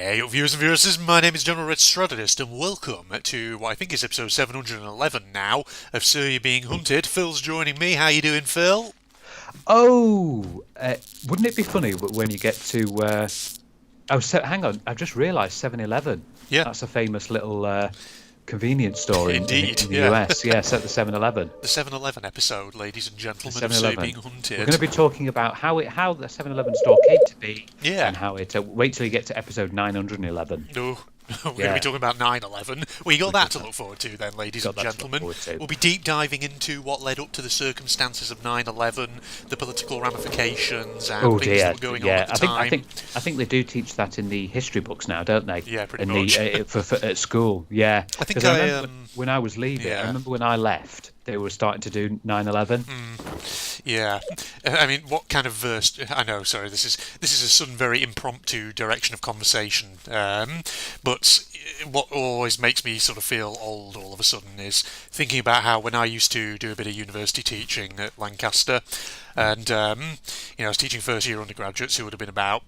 Hey, viewers and viewers, my name is General Red Strategist, and welcome to what I think is episode 711 now of Sir You Being Hunted. Phil's joining me. How you doing, Phil? Oh, wouldn't it be funny when you get to? Hang on. I've just realised 7-Eleven. Yeah, That's a famous little convenience store indeed. in the Yeah, US. Yes, at the 7-Eleven. the 711 episode, ladies and The gentlemen, of Sir You 7-Eleven. Being We're Hunted. going to be talking about how the 7-Eleven store came to be Yeah. and how it. Wait till you get to episode 911. No, we're going to Yeah. be talking about 9/11. Well, you got that to look forward to then, ladies and Got that to look gentlemen. forward to. We'll be deep diving into what led up to the circumstances of 9/11, the political ramifications, and Oh things dear. that were going on Yeah, at the time. I think they do teach that in the history books now, don't they? Yeah, pretty in much. At school. Yeah. I think 'Cause I, remember when I was leaving. yeah. I remember when I left, they were starting to do 9/11. Yeah, I mean, what kind of verse? I know. Sorry, this is a sudden, very impromptu direction of conversation. But what always makes me sort of feel old all of a sudden is thinking about how when I used to do a bit of university teaching at Lancaster, and I was teaching first year undergraduates who would have been about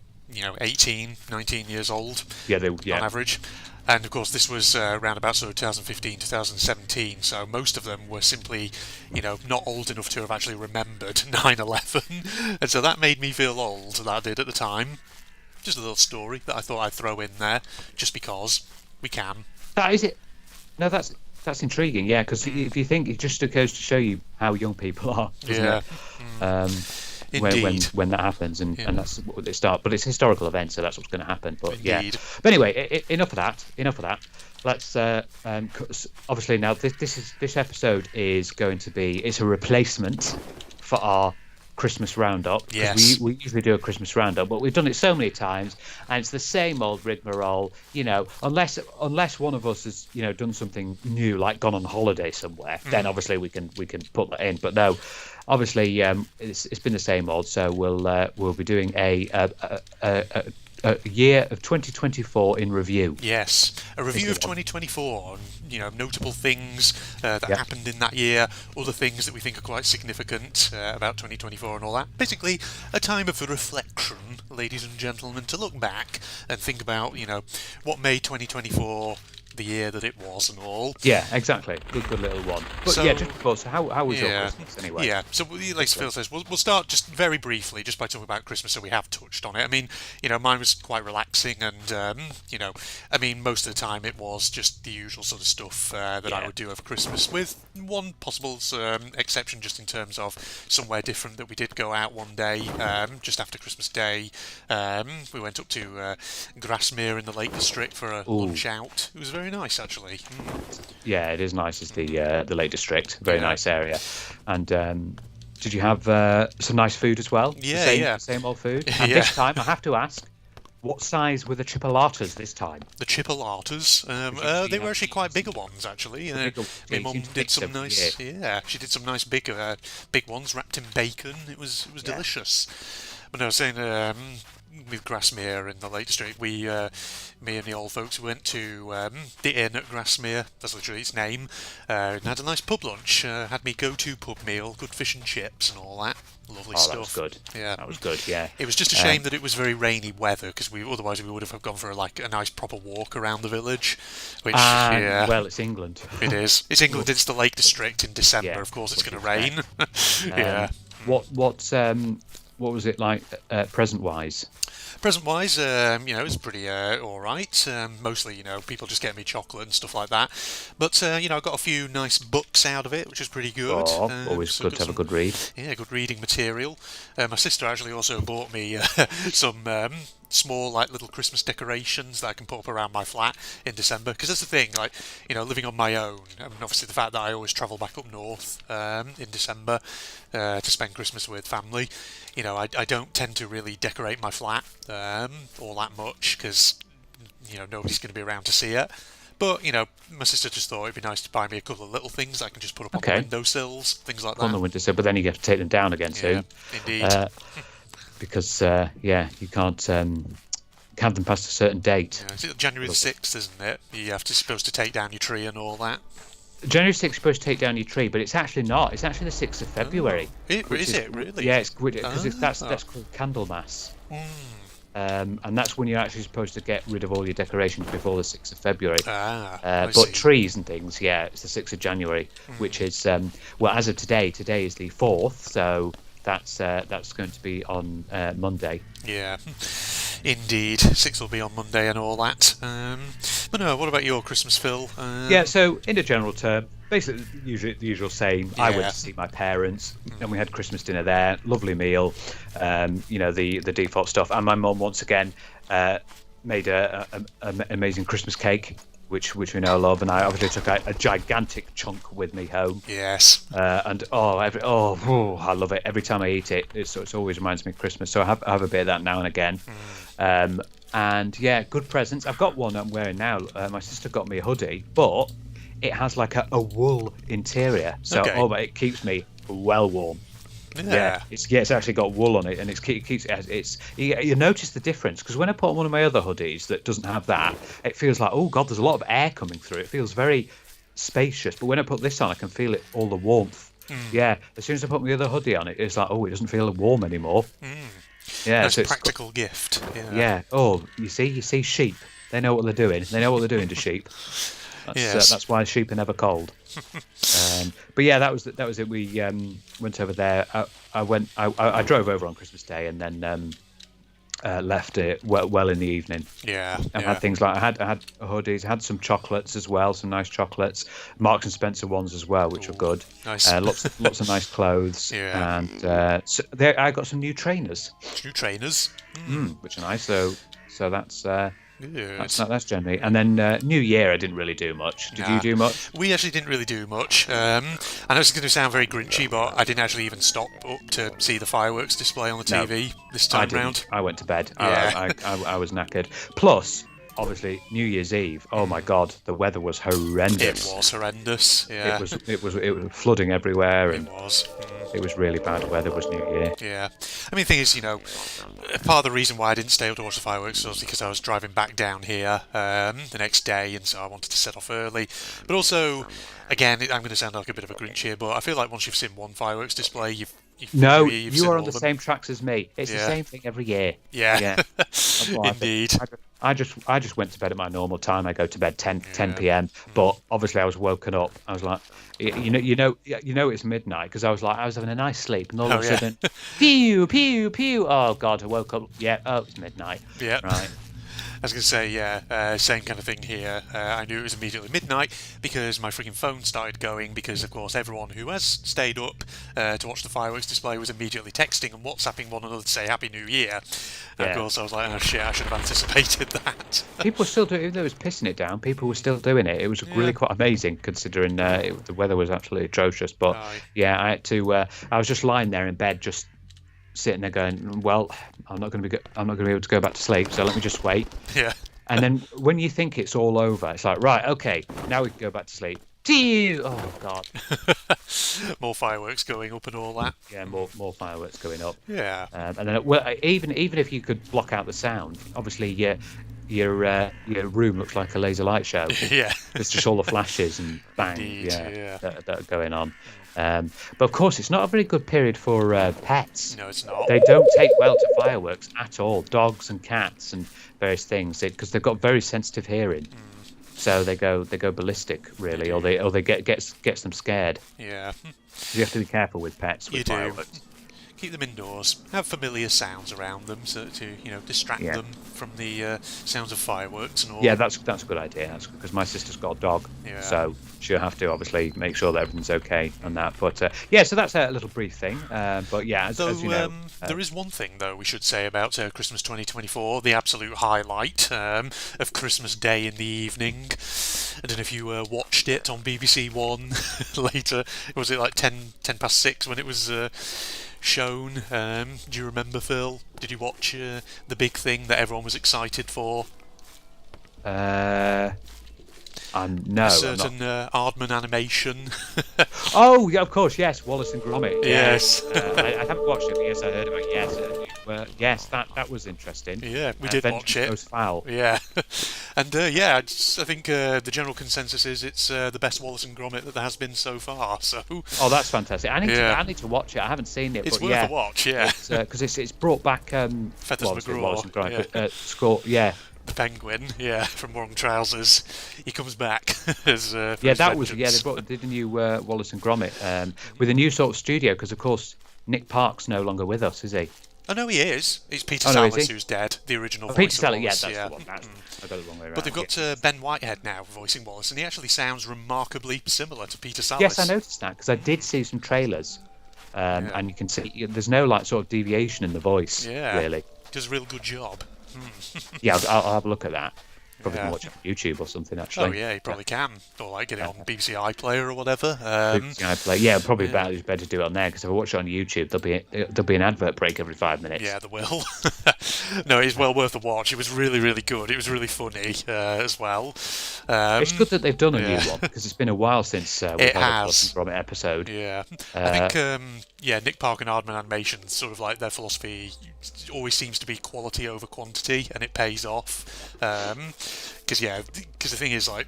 18, 19 years old on average. And of course, this was around about sort of 2015, 2017. So most of them were simply, not old enough to have actually remembered 9/11, and so that made me feel old. That did at the time. Just a little story that I thought I'd throw in there, just because we can. That is it. No, that's intriguing. Yeah, because if you think, it just goes to show you how young people are, doesn't Yeah. it? Indeed. When that happens, and that's what they start. But it's a historical event, so that's what's going to happen. But Indeed. But anyway, enough of that. Let's obviously now this episode is going to be it's a replacement for our Christmas roundup. Yes. We usually do a Christmas roundup, but we've done it so many times, and it's the same old rigmarole. Unless one of us has done something new, like gone on holiday somewhere, then obviously we can put that in. But no, obviously it's been the same old. So we'll be doing a year of 2024 in review. Yes, a review of 2024 on notable things that happened in that year, other things that we think are quite significant about 2024 and all that. Basically, a time of reflection, ladies and gentlemen, to look back and think about what made 2024 the year that it was and all. Yeah, exactly. Good little one. But So- just before, so how was your Christmas anyway? Yeah, so like Phil says, we'll start just very briefly, just by talking about Christmas, so we have touched on it. I mean, mine was quite relaxing, and I mean, most of the time it was just the usual sort of stuff that I would do over Christmas, with one possible exception, just in terms of somewhere different that we did go out one day, just after Christmas Day. We went up to Grasmere in the Lake District for a lunch out. It was very nice, actually. Yeah, it is nice. It's the Lake District, very nice area. And did you have some nice food as well? Yeah, Same old food. And Yeah. this time, I have to ask, what size were the chipolatas this time? The chipolatas, they were actually quite bigger ones, actually. My mum did some nice, she did some nice big ones wrapped in bacon. It was delicious. But no, I was saying, with Grasmere in the Lake District, me and the old folks went to the inn at Grasmere, that's literally its name, and had a nice pub lunch. Had me go-to pub meal, good fish and chips and all that. Lovely stuff. That was good. Yeah, That was good, yeah. it was just a shame that it was very rainy weather, because otherwise we would have gone for a nice proper walk around the village. Which, Well, it's England. it is. It's England. It's the Lake District in December. Yeah, Of course, it's what going do to you rain. Yeah. What was it like present-wise? Present-wise, it was pretty all right. Mostly, people just get me chocolate and stuff like that. But I got a few nice books out of it, which was pretty good. Always So good to have a good read. Yeah, good reading material. My sister actually also bought me some small, little Christmas decorations that I can put up around my flat in December. Because that's the thing, living on my own, and obviously the fact that I always travel back up north in December to spend Christmas with family. I don't tend to really decorate my flat all that much, because nobody's going to be around to see it. But my sister just thought it'd be nice to buy me a couple of little things that I can just put up on the windowsills, things like that. On the windowsill, but then you have to take them down again soon. Indeed. Because you can't have them past a certain date. It's January the 6th, isn't it? You have to supposed to take down your tree and all that. January 6th is supposed to take down your tree, but it's actually not. It's actually the 6th of February. Is it really? Yeah, it's because that's called Candlemas. and that's when you're actually supposed to get rid of all your decorations before the 6th of February. I But see. trees and things, yeah, it's the 6th of January, which is well, as of today is the 4th, so that's going to be on Monday. Yeah, indeed. 6 will be on Monday and all that. But no, what about your Christmas, Phil? Yeah, so in a general term, basically the usual same. I went Yeah. to see my parents, and we had Christmas dinner there. Lovely meal, the default stuff. And my mum once again made an amazing Christmas cake, which we know love. And I obviously took a gigantic chunk with me home. Yes. And I love it. Every time I eat it, it always reminds me of Christmas. So I have a bit of that now and again. And yeah, good presents. I've got one I'm wearing now. My sister got me a hoodie, but it has like a wool interior, so Okay. it keeps me well warm. Yeah. It's actually got wool on it, and it keeps you notice the difference, because when I put on one of my other hoodies that doesn't have that, it feels like, oh god, there's a lot of air coming through. It feels very spacious, but when I put this on, I can feel all the warmth. Yeah, as soon as I put my other hoodie on, it's like, oh, it doesn't feel warm anymore. Yeah, That's so a practical gift. Yeah. yeah. Oh, you see sheep. They know what they're doing. They know what they're doing to sheep. That's why sheep are never cold. But yeah, that was it. We went over there. I drove over on Christmas Day, and then left it well in the evening. Yeah. I had things like I had hoodies, had some chocolates as well, some nice chocolates, Marks and Spencer ones as well, which were good. Nice. Lots of nice clothes, Yeah. and so there I got some new trainers, New trainers. which are nice. So that's Good. that's generally. And then New Year, I didn't really do much. Did you do much? We actually didn't really do much. I know it's going to sound very grinchy, but I didn't actually even stop up to see the fireworks display on the No, TV this I time didn't. round. I went to bed. Yeah. I was knackered. Plus, obviously, New Year's Eve. Oh my God, the weather was horrendous. It was horrendous. Yeah. It was flooding everywhere, and It was. it was really bad weather. Was New Year. Yeah. I mean, the thing is, part of the reason why I didn't stay up to watch the fireworks was because I was driving back down here the next day, and so I wanted to set off early. But also, again, I'm going to sound like a bit of a Grinch here, but I feel like once you've seen one fireworks display, you've No, you've you seen are all on the of them. same tracks as me. It's the Yeah. same thing every year. Yeah. That's what I think. Indeed. I just went to bed at my normal time. I go to bed 10 Yeah. p.m. But obviously I was woken up. I was like, it's midnight, because I was having a nice sleep, and all of a Oh, yeah. sudden, pew pew pew. Oh God, I woke up. Yeah, it's midnight. Yeah. Right. I was going to say, yeah, same kind of thing here. I knew it was immediately midnight because my freaking phone started going because, of course, everyone who has stayed up to watch the fireworks display was immediately texting and WhatsApping one another to say Happy New Year. And, of Yeah. course, I was like, oh shit, I should have anticipated that. People were still doing it, even though it was pissing it down. People were still doing it. It was really quite amazing, considering the weather was absolutely atrocious. But Aye. yeah, I had to. I was just lying there in bed, just sitting there going, "Well, I'm not going to be able to go back to sleep, so let me just wait." Yeah. And then when you think it's all over, it's like, right, okay, now we can go back to sleep. Oh God, More fireworks going up and all that. yeah, more fireworks going up. Yeah. And then, even if you could block out the sound, obviously your room looks like a laser light show. Yeah. It's just all the flashes and bang, Indeed, yeah. that are going on. But of course, it's not a very good period for pets. No, it's not. They don't take well to fireworks at all. Dogs and cats and various things, because they've got very sensitive hearing. So they go ballistic, really, or they gets them scared. Yeah. You have to be careful with pets with You do. fireworks. Keep them indoors. Have familiar sounds around them so to distract Yeah. them from the sounds of fireworks and all. Yeah, that's a good idea. That's because my sister's got a dog, Yeah. so she'll have to obviously make sure that everything's okay on that. But yeah, so that's a little brief thing. But yeah, as you know, there is one thing though we should say about Christmas 2024, the absolute highlight of Christmas Day in the evening. I don't know if you watched it on BBC One later. Was it like 10 past 6 when it was shown? Do you remember, Phil? Did you watch the big thing that everyone was excited for? no, A I'm not. certain Aardman animation. Oh, yeah, of course, yes, Wallace and Gromit. Yes. I haven't watched it, but yes, I heard about it. Yes, Yes, that was interesting. Yeah, we did watch Vengeance it. Goes Foul. Yeah, and yeah, I think the general consensus is it's the best Wallace and Gromit that there has been so far. So Oh, that's fantastic. Yeah. I need to watch it. I haven't seen it, it's but worth yeah, a watch. Yeah, because it's brought back Feathers McGraw, Wallace and Gromit, yeah. but, Score. Yeah, the Penguin. Yeah, from Wrong Trousers, he comes back as for yeah, his that was yeah. vengeance. They did a new Wallace and Gromit with a new sort of studio because of course Nick Park's no longer with us, is he? Oh no, he is. He's Peter Oh, no, is Sallis, he? who's dead. The original Oh, voice Peter of Sellers, yeah, Wallace. that's Yeah. the one. I got it the wrong way around. But they've got yeah. Ben Whitehead now voicing Wallace, and he actually sounds remarkably similar to Peter Sallis. Yes, I noticed that because I did see some trailers, and you can see there's no like sort of deviation in the voice. Yeah. Really. Does a real good job. Yeah, I'll have a look at that. Probably Yeah. can watch it on YouTube or something Oh actually. yeah, you probably can, or like get it on BBC iPlayer or whatever. Yeah, probably better to do it on there because if I watch it on YouTube, there'll be an advert break every 5 minutes. Yeah, there will. No, it's well worth a watch. It was really, really good. It was really funny as well. It's good that they've done a yeah. new one because it's been a while since we've It had a has. Wallace and Gromit episode. Yeah, I think Nick Park and Aardman Animation, sort of like their philosophy always seems to be quality over quantity, and it pays off. Because the thing is, like,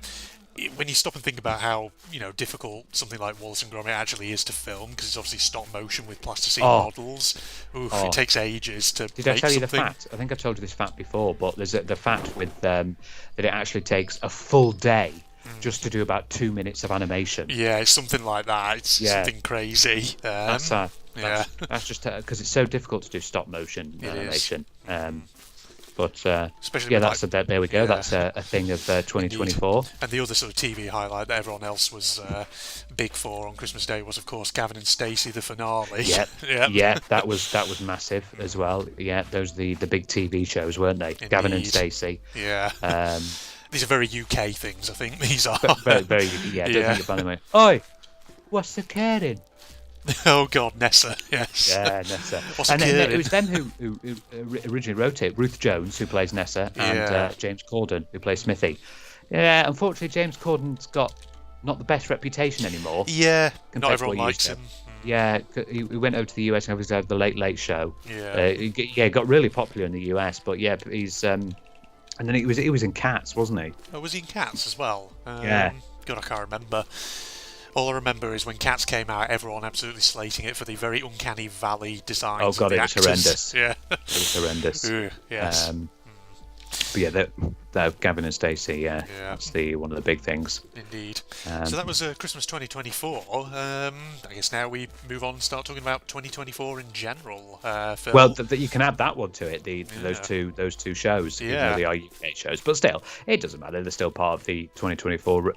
when you stop and think about how difficult something like Wallace and Gromit actually is to film, because it's obviously stop motion with plasticine models. It takes ages to Did I make tell you something. the fact? I think I've told you this fact before, but there's the fact with that it actually takes a full day just to do about 2 minutes of animation. Yeah, it's something like that. It's something crazy. That's sad. Yeah. That's just because it's so difficult to do stop motion animation. But Especially yeah, with, that's like, there we go. yeah. That's a thing of 2024. And the other sort of TV highlight that everyone else was big for on Christmas Day was, of course, Gavin and Stacey, the finale. Yeah, Yep. yeah, that was massive as well. Yeah, those the big TV shows, weren't they? Gavin and Indeed. Stacey. Yeah. These are very UK things, I think. These are. Very, very. Yeah, don't Yeah. think about them. Oi, what's the caring? Oh God, Nessa. Yes. Yeah, Nessa. What's And then occurring? it was them who originally wrote it. Ruth Jones, who plays Nessa, and Yeah. James Corden, who plays Smithy. Yeah, unfortunately, James Corden's got not the best reputation anymore. Yeah. compared Not to everyone what he likes used him. to. Yeah, he went over to the US and obviously had the Late Late Show. Yeah. He got really popular in the US, but yeah, he's and then he was in Cats, wasn't he? Oh, was he in Cats as well? Yeah. God, I can't remember. All I remember is when Cats came out, everyone absolutely slating it for the very uncanny valley designs. Oh, God, of the it was actors. horrendous. Yeah. It was horrendous. Ooh, yes. But yeah, that Gavin and Stacey, Yeah. that's one of the big things. Indeed. So that was Christmas 2024. I guess now we move on and start talking about 2024 in general. Phil. Well, you can add that one to it. Those two shows, even Yeah. though they are UK shows, but still, it doesn't matter. They're still part of the 2024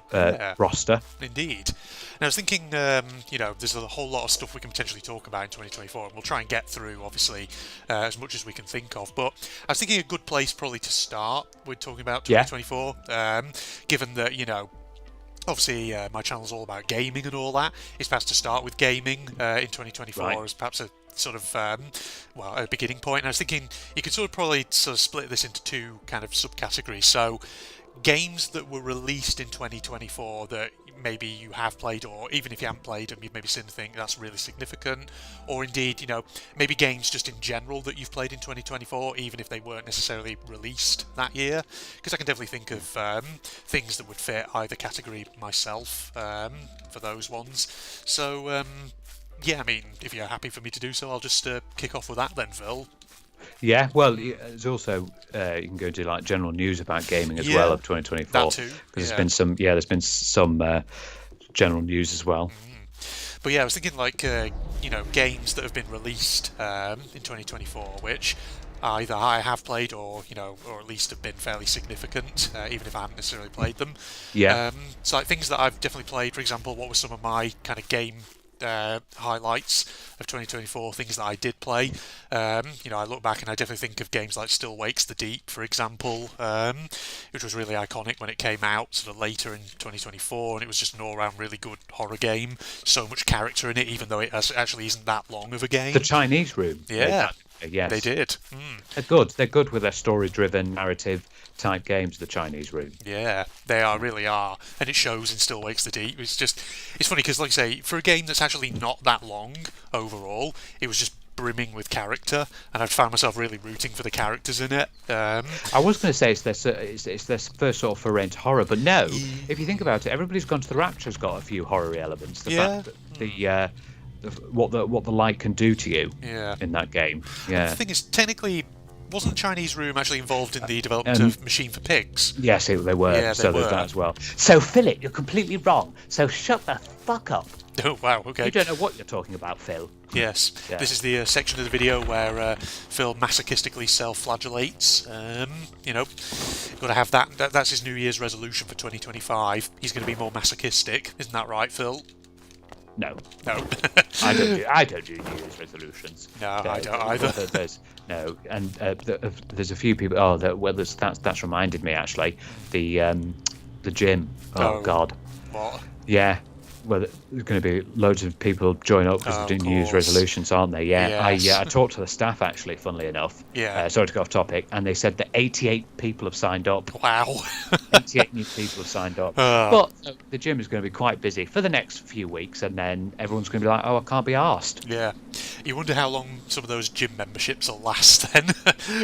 roster. Indeed. And I was thinking, there's a whole lot of stuff we can potentially talk about in 2024, and we'll try and get through, obviously, as much as we can think of. But I was thinking a good place probably to start with talking about 2024, given that, obviously my channel's all about gaming and all that. It's perhaps to start with gaming in 2024 as perhaps a sort of a beginning point. And I was thinking you could sort of split this into two kind of subcategories. So games that were released in 2024 that maybe you have played, or even if you haven't played them, you've maybe seen think that's really significant, or indeed, maybe games just in general that you've played in 2024, even if they weren't necessarily released that year. Because I can definitely think of things that would fit either category myself for those ones. So, yeah, I mean, if you're happy for me to do so, I'll just kick off with that then, Phil. Yeah, well, there's also you can go to like general news about gaming as Yeah, well of 2024. that too, Because yeah. there's been some general news as well. But yeah, I was thinking like games that have been released in 2024, which either I have played or or at least have been fairly significant, even if I haven't necessarily played them. Yeah. So like things that I've definitely played. For example, what were some of my kind of game highlights of 2024, things that I did play. I look back and I definitely think of games like Still Wakes the Deep, for example, which was really iconic when it came out sort of later in 2024, and it was just an all-round really good horror game. So much character in it, even though it actually isn't that long of a game. The Chinese Room. Yeah. Yes. They did. They're good. They're good with their story-driven narrative. type games, the Chinese Room. Yeah, they really are, and it shows in Still Wakes the Deep. It's funny because, like I say, for a game that's actually not that long overall, it was just brimming with character, and I found myself really rooting for the characters in it. I was going to say it's their first sort of foray into horror, but no. If you think about it, Everybody's Gone to the Rapture's got a few horror elements. The fact that what the light can do to you in that game. Yeah. The thing is, technically, wasn't Chinese Room actually involved in the development of Machine for Pigs? Yes, they were. Yeah, so there's that as well. So Philip, you're completely wrong. So shut the fuck up. Oh wow, okay. You don't know what you're talking about, Phil. Yes, this is the section of the video where Phil masochistically self-flagellates. Got to have that. That's his New Year's resolution for 2025. He's going to be more masochistic, isn't that right, Phil? No. I don't do New Year's resolutions. No, I don't either. There's a few people. Oh, that's reminded me actually. The gym. Oh God. What? Yeah. Well, there's going to be loads of people join up because they're doing New Year's resolutions, aren't they? Yeah. Yes. I talked to the staff actually, funnily enough. Yeah. Sorry to go off topic, and they said that 88 people have signed up. Wow. 88 new people have signed up. But the gym is going to be quite busy for the next few weeks, and then everyone's going to be like, "Oh, I can't be arsed." Yeah. You wonder how long some of those gym memberships will last then.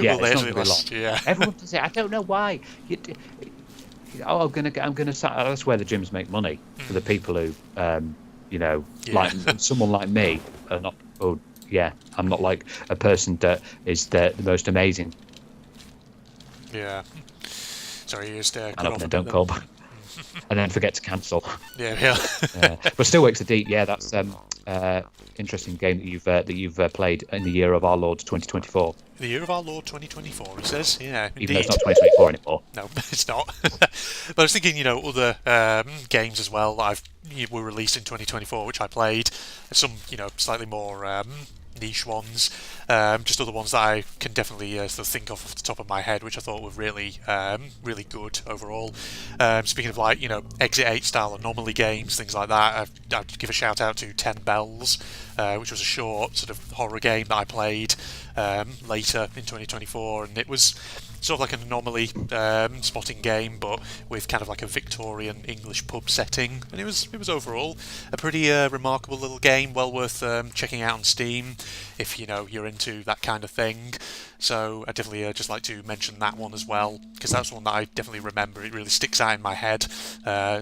Yeah, Will they it's actually not going last? to be long. Yeah. Everyone does it. I don't know why. I'm gonna. That's where the gyms make money for the people who, like someone like me, are not. Oh, yeah, I'm not like a person that is the most amazing. Yeah. Sorry, you just cut And off then a don't bit call back. And then forget to cancel. Yeah. But Still Wakes the Deep. Yeah, that's interesting game that you've played in the year of our Lord 2024. The year of our Lord 2024, he says. Yeah, indeed. Even though it's not 2024 anymore. No, it's not. But I was thinking, other games as well that were released in 2024, which I played. Some, slightly more niche ones. Just other ones that I can definitely sort of think of off the top of my head, which I thought were really, really good overall. Speaking of Exit 8 style anomaly games, things like that, I'd give a shout out to 10 Bells, which was a short sort of horror game that I played later in 2024, and it was sort of like an anomaly spotting game, but with kind of like a Victorian English pub setting, and it was overall a pretty remarkable little game, well worth checking out on Steam if you're into that kind of thing. So I definitely just like to mention that one as well, because that's one that I definitely remember. It really sticks out in my head.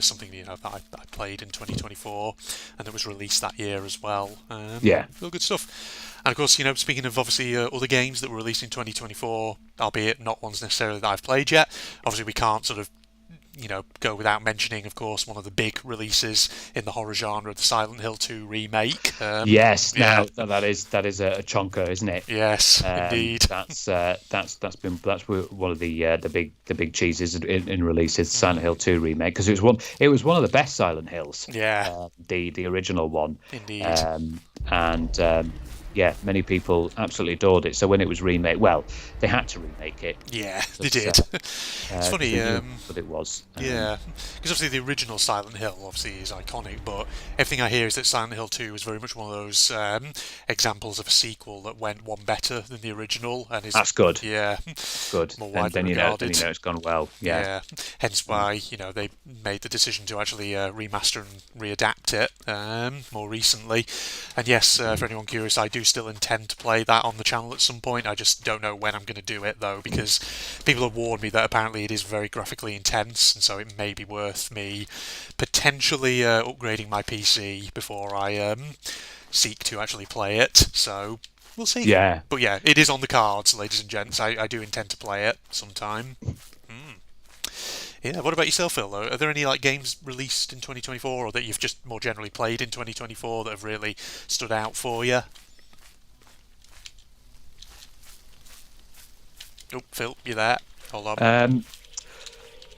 Something that I played in 2024 and that was released that year as well. Real good stuff. And of course, speaking of obviously other games that were released in 2024, albeit not ones necessarily that I've played yet, obviously we can't sort of go without mentioning, of course, one of the big releases in the horror genre, the Silent Hill 2 remake. Yes, now that is a chonker, isn't it? Yes, indeed. That's one of the big cheeses in releases, Silent Hill 2 remake, because it was one of the best Silent Hills. Yeah, the original one. Indeed. Many people absolutely adored it. So when it was remade, well, they had to remake it. Yeah, they did. It's funny. But it was. Yeah, because obviously the original Silent Hill obviously is iconic, but everything I hear is that Silent Hill 2 is very much one of those examples of a sequel that went one better than the original, and is that's good. Yeah, good. More widely then regarded. It's gone well. Yeah. Hence why they made the decision to actually remaster and readapt it more recently. And yes, for anyone curious, I do still intend to play that on the channel at some point. I just don't know when I'm going to do it though, because people have warned me that apparently it is very graphically intense, and so it may be worth me potentially upgrading my PC before I seek to actually play it. So we'll see. Yeah. But yeah, it is on the cards, ladies and gents. I do intend to play it sometime. Yeah, what about yourself, Phil? Are there any games released in 2024 or that you've just more generally played in 2024 that have really stood out for you? Oh, Phil, you there? Hold on.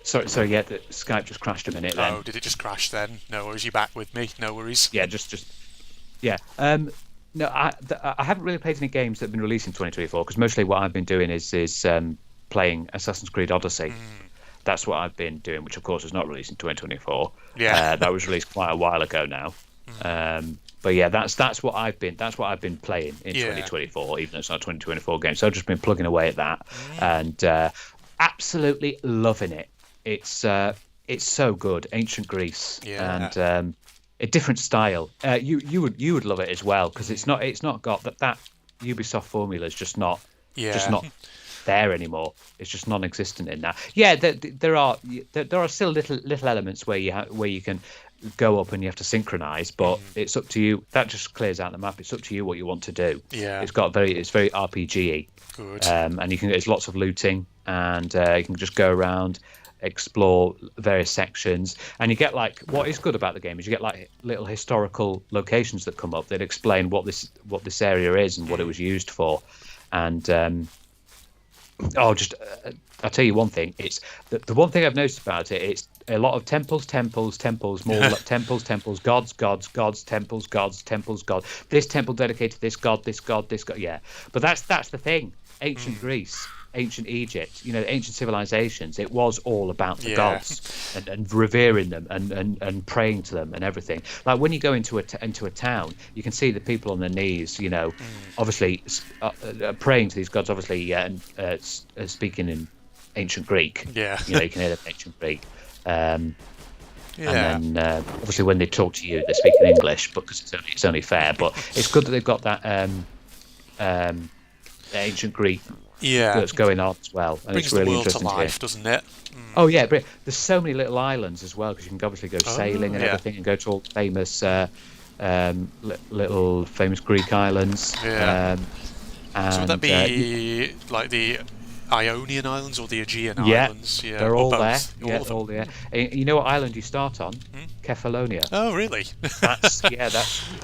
Sorry. Yeah, the Skype just crashed a minute. Then. Oh, did it just crash then? No worries. You back with me? No worries. Yeah, yeah. No, I haven't really played any games that have been released in 2024 because mostly what I've been doing is playing Assassin's Creed Odyssey. That's what I've been doing, which of course is not released in 2024. Yeah, that was released quite a while ago now. But yeah, that's what I've been playing in 2024, even though it's not a 2024 game. So I've just been plugging away at that, and absolutely loving it. It's so good. Ancient Greece, Yeah. and a different style. You would love it as well because it's not got that Ubisoft formula is just Yeah. not there anymore. It's just non-existent in that. Yeah, there are still little elements where where you can go up and you have to synchronize, but it's up to you. That just clears out the map. It's up to you what you want to do. Yeah. It's very RPG-y, Good. and there's lots of looting, and you can just go around, explore various sections, and you get like what is good about the game is you get like little historical locations that come up that explain what this area is and what it was used for, and just I'll tell you one thing. It's the one thing I've noticed about it. It's a lot of temples, more like temples, gods, temples, gods. This temple dedicated to this god, this god, this god. Yeah, but that's the thing. Ancient Greece, ancient Egypt, ancient civilizations. It was all about the gods and revering them and praying to them and everything. Like when you go into a town, you can see the people on their knees. Obviously praying to these gods. Obviously, speaking in ancient Greek. Yeah. You can hear them in ancient Greek. Yeah. And then obviously when they talk to you, they speak in English, because it's only fair. But it's good that they've got that ancient Greek that's going on as well, and Brings it's really the world to interesting life, to doesn't it? Oh yeah, but there's so many little islands as well, because you can obviously go sailing and yeah. everything, and go to all famous little famous Greek islands. Yeah. And, So would that be like the Ionian Islands or the Aegean Islands? Yeah, they're or all there. both? Yeah, of them? all there. And you know what island you start on? Kefalonia. Oh, really? That's where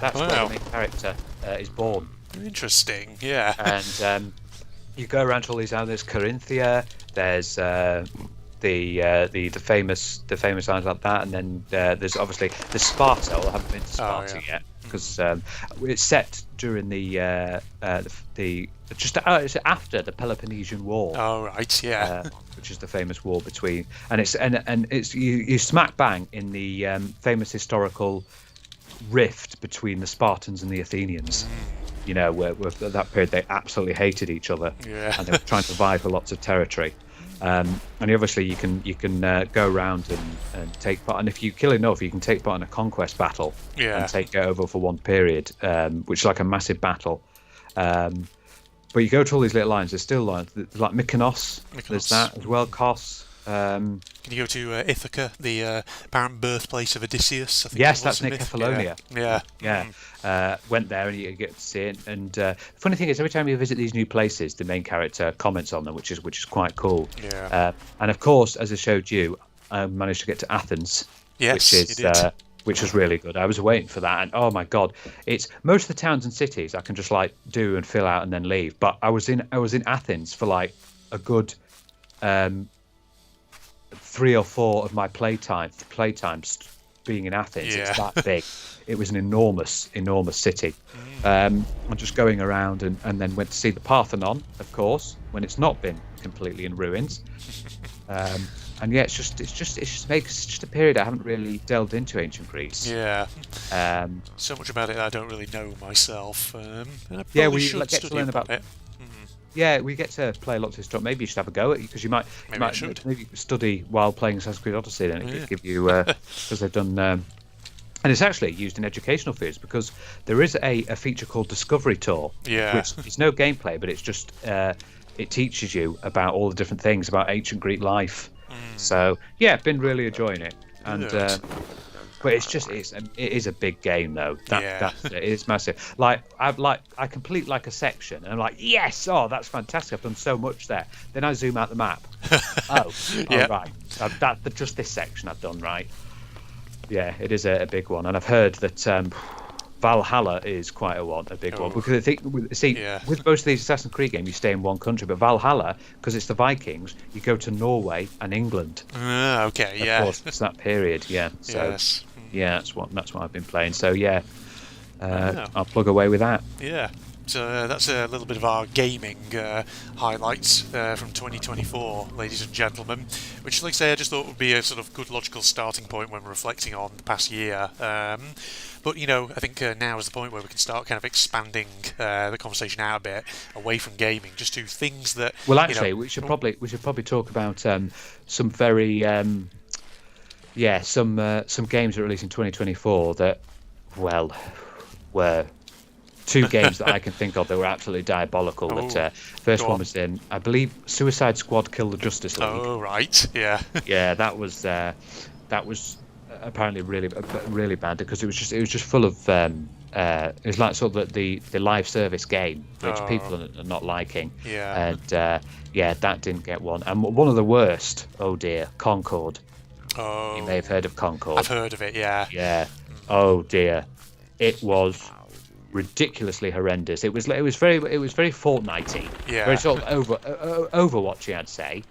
Wow. the main character is born. Interesting. Yeah. And you go around to all these islands. There's Corinthia. There's the famous islands like that, and then there's obviously Sparta. Well, I haven't been to Sparta yet because it's set during it's after the Peloponnesian War. Oh, right. Yeah. Which is the famous war between, and it's you smack bang in the famous historical rift between the Spartans and the Athenians. Where at that period they absolutely hated each other, and they were trying to vie for lots of territory. And obviously you can go around and take part, and if you kill enough, you can take part in a conquest battle and take it over for one period, which is like a massive battle. But you go to all these little lines. There's still lines. There's like Mykonos. There's that as well. Kos. Can you go to Ithaca, the apparent birthplace of Odysseus? I think Yes, it was that's in near Ithaca. Kefalonia. Yeah. Went there and you get to see it. And the funny thing is, every time you visit these new places, the main character comments on them, which is quite cool. Yeah. And of course, as I showed you, I managed to get to Athens. Yes, which is you did. Which was really good. I was waiting for that, and oh my god, it's most of the towns and cities I can just like do and fill out and then leave. But I was in Athens for like a good 3 or 4 of my playtimes being in Athens. Yeah. It's that big. It was an enormous city. I'm just going around and then went to see the Parthenon, of course, when it's not been completely in ruins. And yeah, it's just a period I haven't really delved into ancient Greece. Yeah. So much about it I don't really know myself. And I yeah, probably we should get to study learn about about it. Yeah, we get to play lots of stuff. Maybe you should have a go at it, because you might study while playing Assassin's Creed Odyssey. Then it could give you because they've done. And it's actually used in educational fields, because there is a feature called Discovery Tour, which is no gameplay, but it's just it teaches you about all the different things about ancient Greek life. So yeah, I've been really enjoying it, and but it is a big game though. It is massive. I complete like a section, and I'm like, yes, that's fantastic. I've done so much there. Then I zoom out the map. Right. That just this section I've done right. Yeah, it is a big one, and I've heard that Valhalla is quite a big one, because I think with most of these Assassin's Creed games you stay in one country, but Valhalla, because it's the Vikings, you go to Norway and England. Okay, Of course, it's that period. Yeah. So yes. yeah, that's what I've been playing. So yeah, I'll plug away with that. Yeah. So that's a little bit of our gaming highlights from 2024, ladies and gentlemen. Which, like I say, I just thought would be a sort of good logical starting point when we're reflecting on the past year. But I think now is the point where we can start kind of expanding the conversation out a bit away from gaming, just to things that. Well, actually, we should probably talk about some very some games that released in 2024 that, well, were two games that I can think of that were absolutely diabolical. First one was in, I believe, Suicide Squad: Kill the Justice League. Oh right, yeah. Yeah, that was apparently really bad because it was just full of it was like sort of the live service game, which people are not liking. Yeah. And that didn't get one. And one of the worst, oh dear, Concord. Oh. You may have heard of Concord. I've heard of it, yeah. Yeah. Oh dear, it was ridiculously horrendous. It was very Fortnitey. Yeah. Very sort of Overwatchy, I'd say.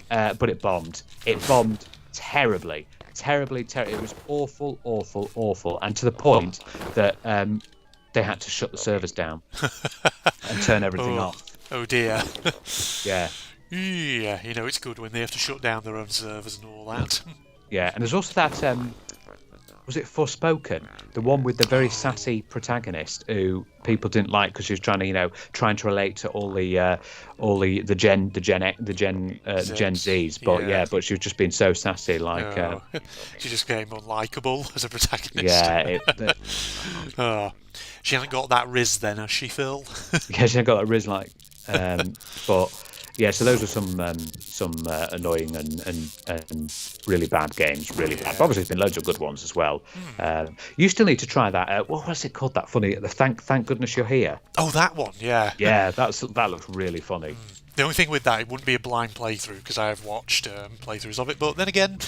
But it bombed. It bombed terribly. It was awful, and to the point that they had to shut the servers down and turn everything off. Oh dear. Yeah. Yeah, it's good when they have to shut down their own servers and all that. Yeah, and there's also that was it Forspoken, the one with the very sassy protagonist who people didn't like because she was trying to relate to all the Gen Zs, but but she was just being so sassy, like she just became unlikable as a protagonist. Yeah, she hasn't got that riz then, has she, Phil? Yeah, she hasn't got that riz, like, but. Yeah, so those are some annoying and really bad games, really bad. But obviously, there's been loads of good ones as well. You still need to try that. What was it called? That funny? The Thank Goodness You're Here. Oh, that one, yeah. Yeah, that looks really funny. The only thing with that, it wouldn't be a blind playthrough because I have watched playthroughs of it. But then again,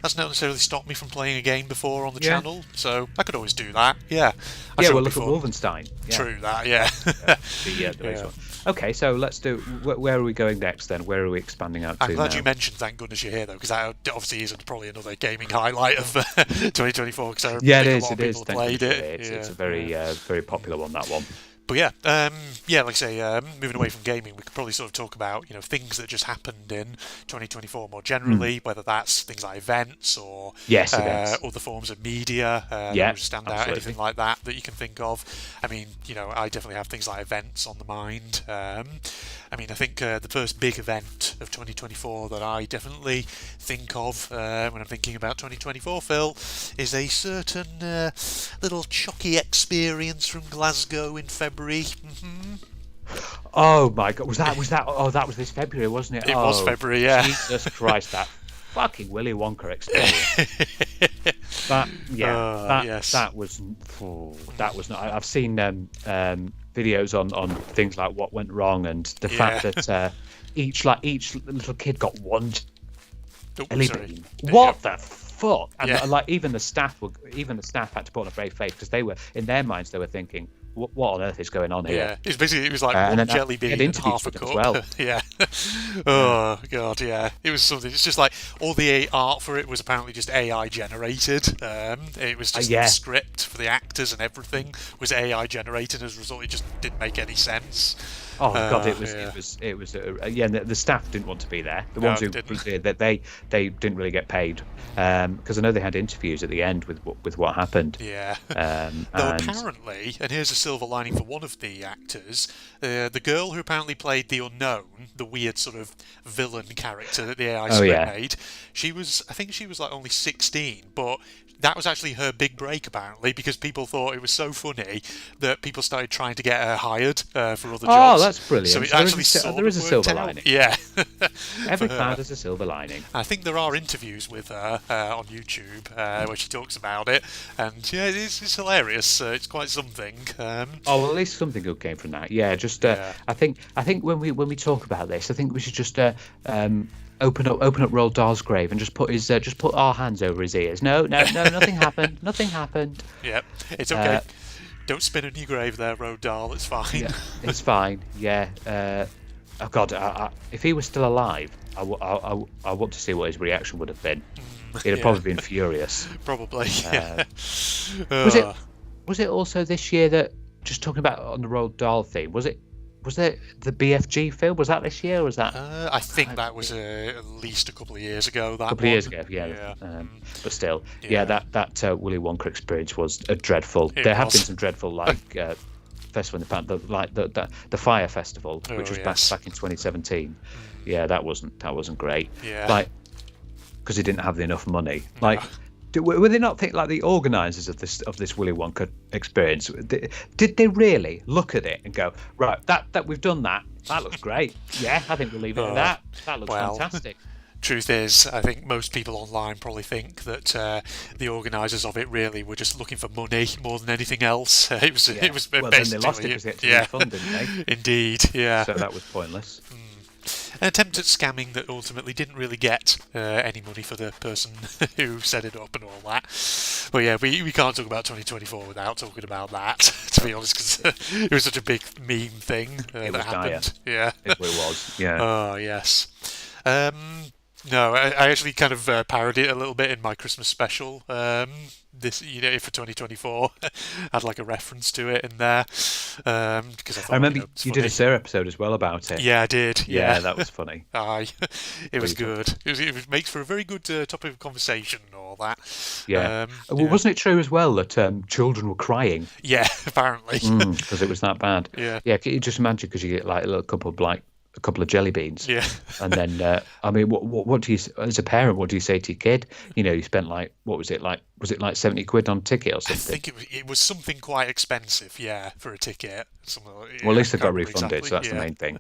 that's not necessarily stopped me from playing a game before on the channel, so I could always do that. Yeah. Well, look at Wolfenstein. Yeah. True that. Yeah. The Okay, so let's do. Where are we going next then? Where are we expanding out to? I'm glad now? you mentioned Thank Goodness You're Here though, because that obviously is probably another gaming highlight of 2024. Because a lot of people played it. It's a very popular one. That one. But like I say, moving away from gaming, we could probably sort of talk about things that just happened in 2024 more generally, whether that's things like events or other forms of media that stand out, anything like that you can think of. I mean, I definitely have things like events on the mind. I think the first big event of 2024 that I definitely think of when I'm thinking about 2024, Phil, is a certain little chocky experience from Glasgow in February. Oh my God! Was that? Oh, that was this February, wasn't it? It was February, yeah. Jesus Christ, that fucking Willy Wonka experience. That was not. I've seen videos on things like what went wrong and the fact that each little kid got one jelly bean. What the fuck? And like even the staff had to put on a brave face because they were, in their minds, they were thinking, what on earth is going on here? Yeah, it was like one jelly bean and half a cup. Well. Yeah. Oh God, yeah. It was something. It's just like all the art for it was apparently just AI generated. It was just the script for the actors and everything was AI generated. As a result, it just didn't make any sense. Oh God, it was. The staff didn't want to be there. The ones who did that, they didn't really get paid because I know they had interviews at the end with what happened. Yeah. Though apparently, and here's a silver lining for one of the actors, the girl who apparently played the Unknown, the weird sort of villain character that the AI script made, I think she was like only 16, but that was actually her big break, apparently, because people thought it was so funny that people started trying to get her hired for other jobs. Oh, that's brilliant. So there is a silver lining. Yeah. Every cloud has a silver lining. I think there are interviews with her on YouTube where she talks about it, and it's hilarious. It's quite something. Well, at least something good came from that. Yeah, just I think when we talk about this, I think we should just open up Roald Dahl's grave and just put our hands over his ears. No, nothing happened. Nothing happened. Yeah, it's okay. Don't spin a new grave there, Roald Dahl. It's fine. Yeah, it's fine. Yeah. Oh God, if he was still alive, I want to see what his reaction would have been. He'd have probably been furious. Probably. Yeah. Was it also this year that just talking about on the Roald Dahl theme, was there the BFG film? Was that this year? Or was that I think that was at least a couple of years ago. That a couple one. of years ago? Yeah. Yeah. But still, Yeah. that Willy Wonka experience was a dreadful. It There have was. been some dreadful festival in the past, like the Fire Festival, which was yes. back in 2017. Yeah, that wasn't great. Yeah. Like, because he didn't have enough money. Like, were they not think like the organisers of this Willy Wonka experience? Did they really look at it and go, right, that we've done that looks great. Yeah, I think we'll leave it at that. That looks well, fantastic. Truth is, I think most people online probably think that the organisers of it really were just looking for money more than anything else. It was Well, basically then they lost it because they had to refund, didn't they? Indeed, yeah. So that was pointless. An attempt at scamming that ultimately didn't really get any money for the person who set it up and all that. But yeah, we can't talk about 2024 without talking about that, to be honest, because it was such a big meme thing that was happened. Yeah. It was. Yeah. Oh, yes. No, I actually kind of parodied it a little bit in my Christmas special. This, for 2024, had like a reference to it in there. Because I remember it's you did a funny. Sir episode as well about it. Yeah, I did. Yeah, that was funny. Aye, it was Pretty good. It makes for a very good topic of conversation and all that. Yeah. Well, yeah. wasn't it true as well that children were crying Yeah, apparently. because it was that bad? Yeah. Yeah. Can you just imagine? Because you get like a couple of jelly beans. Yeah. And then, I mean, what do you, as a parent, what do you say to your kid? You spent like, what was it like? Was it like 70 quid on a ticket or I something? think it was something quite expensive, yeah, for a ticket. Well, at least they I got can't remember refunded, exactly, so that's yeah. the main thing.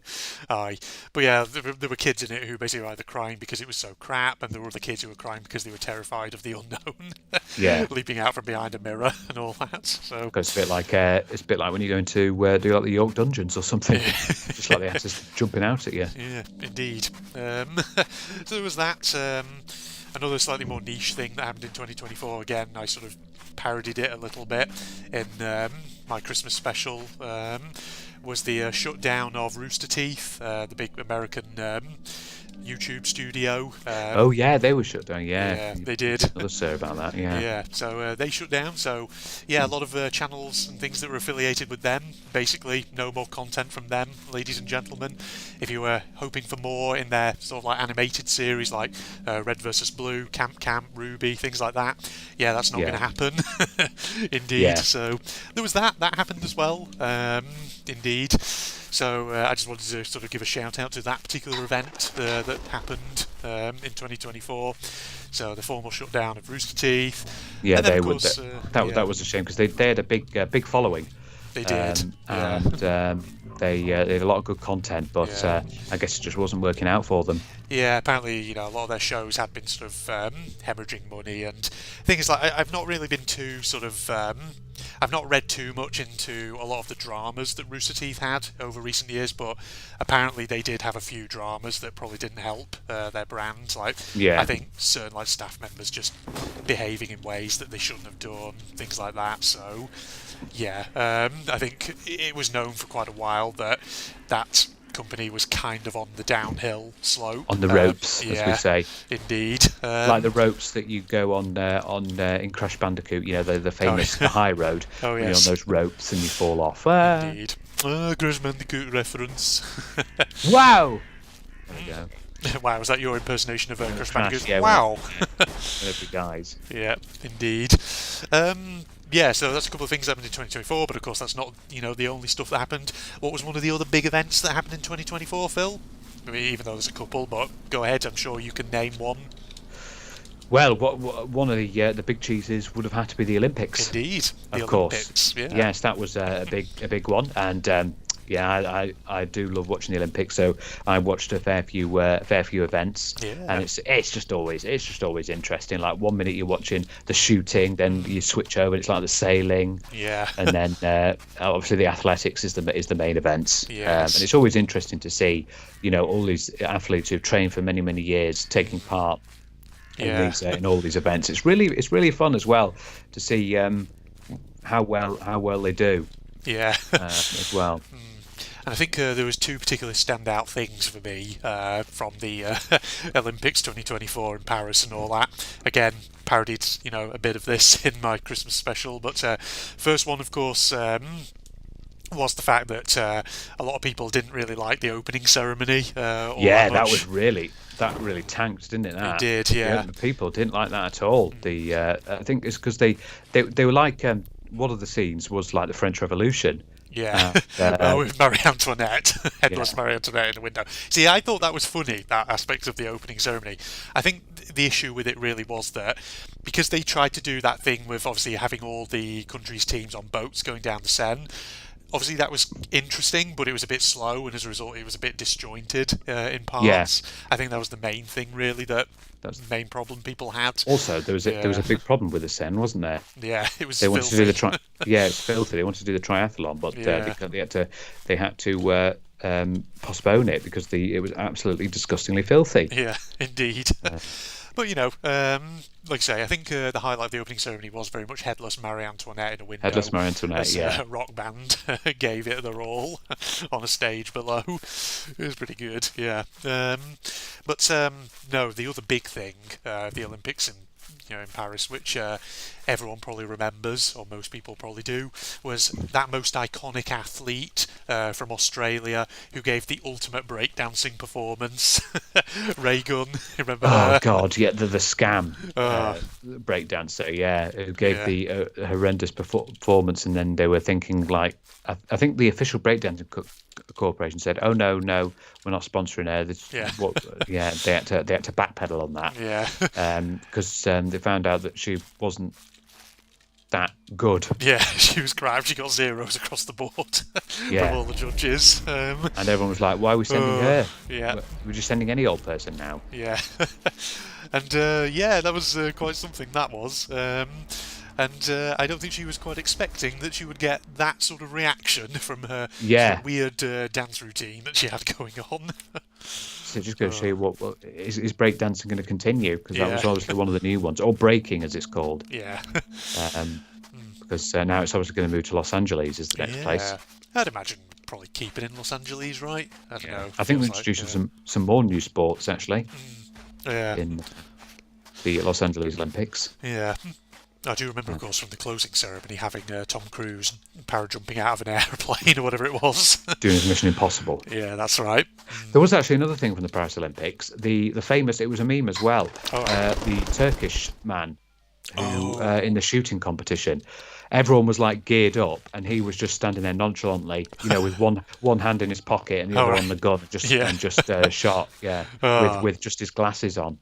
Aye, but yeah, there were kids in it who basically were either crying because it was so crap, and there were other kids who were crying because they were terrified of the unknown, Yeah. leaping out from behind a mirror and all that. So Because it's a bit like when you go into do like the York Dungeons or something, just like the actors jumping out at you. yeah, indeed. So there was that. Another slightly more niche thing that happened in 2024. Again, I sort of parodied it a little bit in my Christmas special. Was the shutdown of Rooster Teeth, the big American YouTube studio. Oh yeah, they were shut down. Yeah, Yeah, they did. Another Sir about that. Yeah. Yeah, so they shut down. So, yeah, a lot of channels and things that were affiliated with them. Basically, no more content from them, ladies and gentlemen. If you were hoping for more in their sort of like animated series like Red vs. Blue, Camp, Ruby, things like that, yeah, that's not going to happen. Indeed. Yeah. So there was that. That happened as well. Indeed. So I just wanted to sort of give a shout out to that particular event that happened in 2024. So the formal shutdown of Rooster Teeth. Yeah, and then, they of would. course, That was a shame because they had a big following. They did. Yeah. And they had a lot of good content, but Yeah. I guess it just wasn't working out for them. Yeah, apparently, a lot of their shows had been sort of hemorrhaging money, and things like I've not really been too sort of I've not read too much into a lot of the dramas that Rooster Teeth had over recent years, but apparently they did have a few dramas that probably didn't help their brand. Like, Yeah. I think certain like staff members just behaving in ways that they shouldn't have done, things like that. So, yeah, I think it was known for quite a while that company was kind of on the downhill slope, On the ropes, as yeah, we say, indeed, like the ropes that you go on in Crash Bandicoot. The famous the high road. Oh, when you're on yes. those ropes and you fall off. Ah. Indeed. Crash Bandicoot reference. Wow. There we go. Wow, was that your impersonation of Crash Crash, Bandicoot? yeah, Wow. Every guys. Yeah, indeed. Yeah, so that's a couple of things that happened in 2024, but of course that's not, the only stuff that happened. What was one of the other big events that happened in 2024, Phil? I mean, even though there's a couple, but go ahead, I'm sure you can name one. Well, one of the big cheeses would have had to be the Olympics. Indeed, the Of Olympics. course. Yeah. Yes, that was a big one, and yeah, I do love watching the Olympics. So I watched a fair few events, Yeah. and it's just always interesting. Like 1 minute you're watching the shooting, then you switch over, it's like the sailing, Yeah. and then obviously the athletics is the main events. Yes. And it's always interesting to see all these athletes who've trained for many years taking part Yeah. in all these events. It's really fun as well to see how well they do Yeah. as well. And I think there was two particular standout things for me from the Olympics 2024 in Paris and all that. Again, parodied a bit of this in my Christmas special, but first one, of course, was the fact that a lot of people didn't really like the opening ceremony all Yeah, that much. that really tanked, didn't it? It did, yeah. The people didn't like that at all. I think it's because they were like one of the scenes was like the French Revolution. Yeah, with Marie Antoinette, headless Marie Antoinette in the window. See, I thought that was funny, that aspect of the opening ceremony. I think the issue with it really was that because they tried to do that thing with obviously having all the countries' teams on boats going down the Seine. Obviously, that was interesting, but it was a bit slow, and as a result, it was a bit disjointed in parts. Yeah. I think that was the main thing, really, that was the main problem people had. Also, there was a big problem with the Seine, wasn't there? Yeah, it was. They wanted filthy. to do it's filthy. They wanted to do the triathlon, but they had to postpone it because it was absolutely disgustingly filthy. Yeah, indeed. But like I say, I think the highlight of the opening ceremony was very much headless Marie Antoinette in a window. Headless Marie Antoinette, as, yeah. A rock band gave it their all on a stage below. It was pretty good, yeah. But no, the other big thing, the Olympics in Paris, which everyone probably remembers, or most people probably do, was that most iconic athlete from Australia who gave the ultimate breakdancing performance, Ray Gunn. Remember her? Oh God, yeah, the scam breakdancer, yeah, who gave the horrendous performance, and then they were thinking like, I think the official breakdancing corporation said, "Oh no, we're not sponsoring her." They had to backpedal on that. Yeah. Because they found out that she wasn't that good. Yeah, she was crap. She got zeros across the board from all the judges. And everyone was like, "Why are we sending her? Yeah, we're just sending any old person now." Yeah, and that was quite something. That was. And I don't think she was quite expecting that she would get that sort of reaction from her sort of weird dance routine that she had going on. So just going to show you what is breakdancing going to continue, because that was obviously one of the new ones, or breaking as it's called. Yeah. Because now it's obviously going to move to Los Angeles is the next place. I'd imagine probably keep it in Los Angeles, right? I don't know. I think we're introducing some more new sports actually. In the Los Angeles Olympics. Yeah. I do remember, of course, from the closing ceremony having Tom Cruise parajumping out of an aeroplane or whatever it was. Doing his Mission Impossible. Yeah, that's right. There was actually another thing from the Paris Olympics. The famous, it was a meme as well, the Turkish man who in the shooting competition, everyone was like geared up and he was just standing there nonchalantly, with one hand in his pocket and the other on the gun, and just shot, with just his glasses on.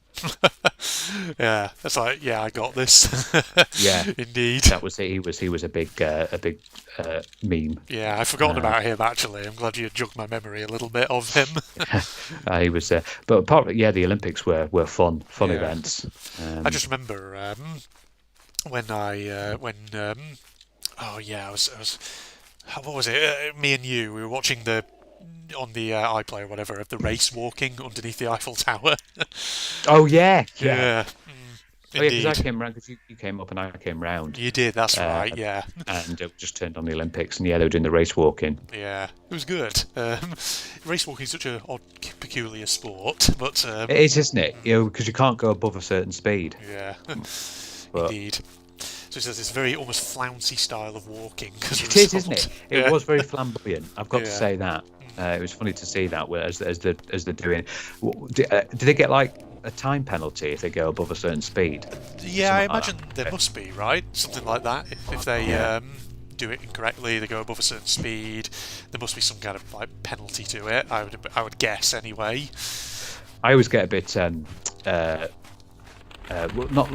Yeah, that's like, I got this. Yeah, indeed. That was it. He was a big meme. Yeah, I've forgotten about him actually. I'm glad you jogged my memory a little bit of him. He was, but apart from, the Olympics were fun events. I just remember when I was what was it? Me and you, we were watching on the iPlayer or whatever of the race walking underneath the Eiffel Tower. Oh yeah. Indeed. Because I came round, because you came up and I came round. You did, that's right, yeah. And it just turned on the Olympics, and they were doing the race walking. Yeah, it was good. Race walking is such a odd, peculiar sport, but it is, isn't it? Because you can't go above a certain speed. Yeah, indeed. So it's this very almost flouncy style of walking. It is, isn't it? It was very flamboyant. I've got to say that. It was funny to see that as they're doing it. Do they get like a time penalty if they go above a certain speed? Yeah, I imagine there must be, right? Something like that. If they do it incorrectly, they go above a certain speed, there must be some kind of like penalty to it. I would guess anyway. I always get a bit not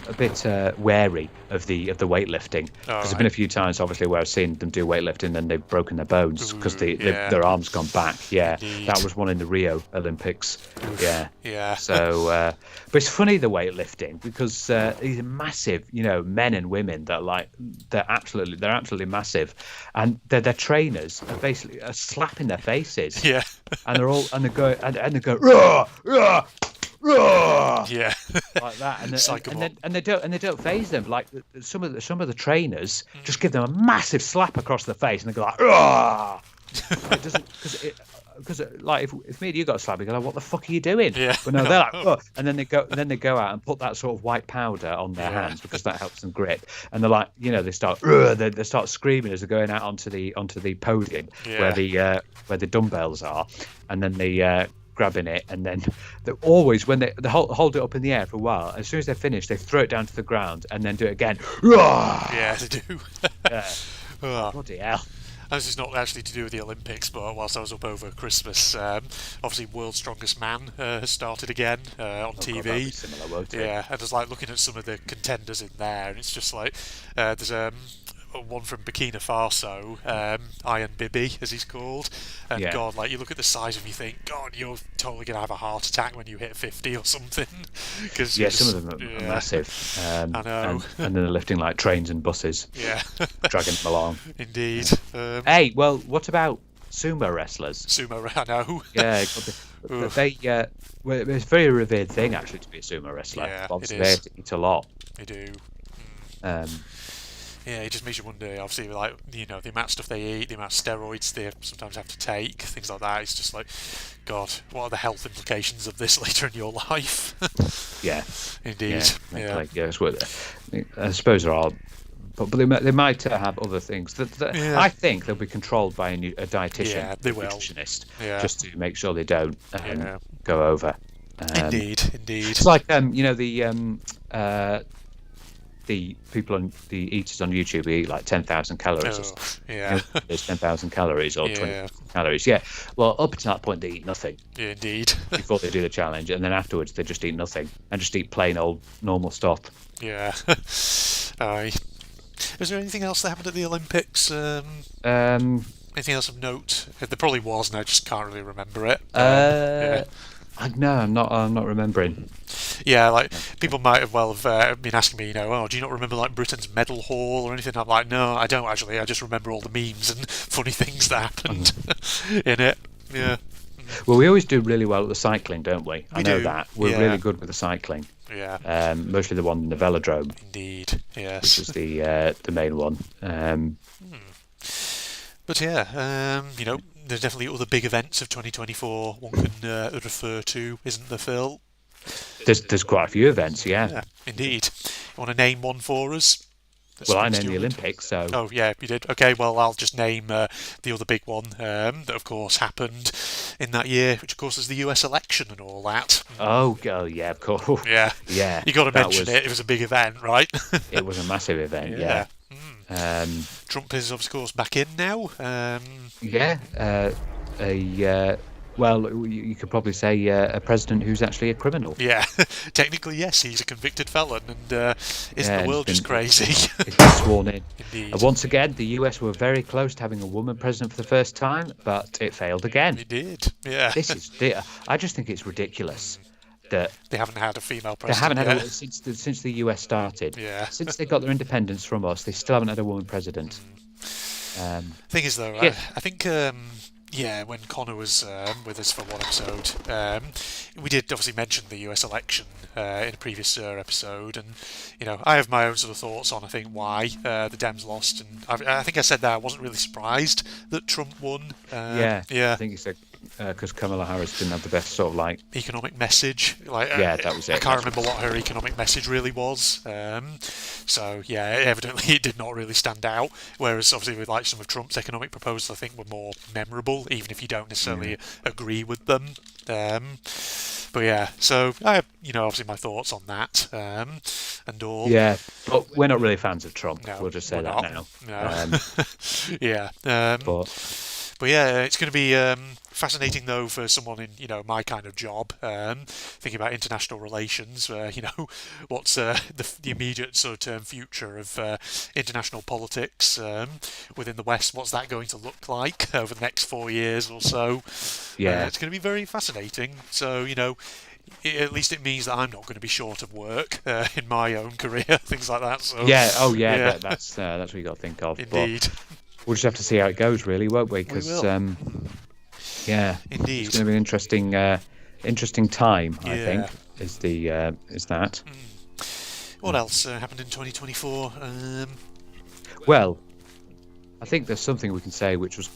a bit wary of the weightlifting, because there's been a few times obviously where I've seen them do weightlifting and they've broken their bones because their arms gone back. Indeed. That was one in the Rio Olympics. Yeah. So but it's funny, the weightlifting, because these are massive men and women that they're absolutely massive, and their trainers are basically slapping their faces, and they go rah, rah, rah! Yeah, like that, and they don't faze them. Like some of the trainers just give them a massive slap across the face, and they go like, rah! It doesn't, because because like if me and you got slapped, we go like, what the fuck are you doing? Yeah. But no, they're like, oh, and then they go out and put that sort of white powder on their Yeah. hands because that helps them grip. And they're like, they start they start screaming as they're going out onto the podium where the dumbbells are, and then they grabbing it, and then they always, when they hold it up in the air for a while, as soon as they're finished, they throw it down to the ground and then do it again. Yeah, they do. Yeah. Oh. Bloody hell. This is not actually to do with the Olympics, but whilst I was up over Christmas, obviously World's Strongest Man has started again on TV. God, that'd be similar, won't it? Yeah, and I was like looking at some of the contenders in there, and it's just like there's one from Burkina Faso, Iron Bibi, as he's called, and Yeah. God, like you look at the size of him, you think, God, you're totally gonna have a heart attack when you hit 50 or something. Cause Some of them are massive. I know. And then they're lifting like trains and buses, Yeah, dragging them along. indeed. Hey, well, what about sumo wrestlers? Sumo, I know. Yeah, it's a very revered thing actually to be a sumo wrestler. Yeah, Obviously, it they is. have to eat a lot. They do. Um, Yeah, it just makes you wonder, obviously, like, the amount of stuff they eat, the amount of steroids they sometimes have to take, things like that. It's just like, God, what are the health implications of this later in your life? yeah, Indeed. Yeah. like, yeah, I suppose there are, but they might have other things. Yeah. I think they'll be controlled by a dietitian, Yeah, they will. nutritionist, Yeah. just to make sure they don't Yeah. go over. Indeed. It's like the people on the eaters on YouTube who eat like 10,000 calories. Or something. Yeah. There's 10,000 calories or Yeah. 20,000 calories. Yeah. Well, up to that point, they eat nothing Yeah, indeed. before they do the challenge, and then afterwards they just eat nothing and just eat plain old normal stuff. Yeah. Aye. Was there anything else that happened at the Olympics? Anything else of note? There probably was, and I just can't really remember it. Yeah. No, I'm not remembering. Yeah, like people might have been asking me, oh, do you not remember like Britain's medal haul or anything? I'm like, no, I don't actually. I just remember all the memes and funny things that happened in it. Yeah. Well, we always do really well at the cycling, don't we? I know do, that. We're yeah. really good with the cycling. Yeah. Mostly the one in the velodrome, Indeed. Yes. which is the main one. But yeah, there's definitely other big events of 2024 one can refer to, isn't there, Phil? There's quite a few events, yeah. Yeah, indeed. You want to name one for us? that Well, I springs named to the your mind? Olympics, so Oh, yeah, you did. Okay, well, I'll just name the other big one that, of course, happened in that year, which, of course, is the US election and all that. yeah, of course. Yeah. Yeah, You got to that mention was- it. It was a big event, right? It was a massive event, yeah. Trump is, of course, back in now. Well, you could probably say a president who's actually a criminal. Yeah, technically, yes, he's a convicted felon, and isn't Yeah, the world he's just been- crazy? He's been sworn in. Indeed. Once again, the US were very close to having a woman president for the first time, but it failed again. He did, yeah. I just think it's ridiculous that They haven't had a female they president haven't had yet. since the US started. Yeah. Since they got their independence from us, they still haven't had a woman president. Thing is, though, Yeah. I think, when Connor was with us for one episode, we did obviously mention the US election in a previous episode, and I have my own sort of thoughts on I think why the Dems lost, and I think I said that I wasn't really surprised that Trump won. I Yeah. think it's because Kamala Harris didn't have the best sort of like. Economic message, Yeah, that was it. I can't remember what her economic message really was. So yeah, evidently it did not really stand out. Whereas obviously with like some of Trump's economic proposals, I think were more memorable, even if you don't necessarily agree with them. But yeah, so I have obviously my thoughts on that and all. Yeah, but we're not really fans of Trump. No, We'll just say we're that not. now. No. Yeah. But Yeah, it's going to be fascinating though for someone in my kind of job, thinking about international relations. What's the immediate sort of term future of international politics within the West? What's that going to look like over the next 4 years or so? Yeah. It's going to be very fascinating. So at least it means that I'm not going to be short of work in my own career, things like that. So yeah. That's what you got to think of. indeed. But we'll just have to see how it goes, really, won't we? Because will. yeah, Indeed. it's going to be an interesting time. I Yeah. think is that. What else happened in 2024? Well, I think there's something we can say which was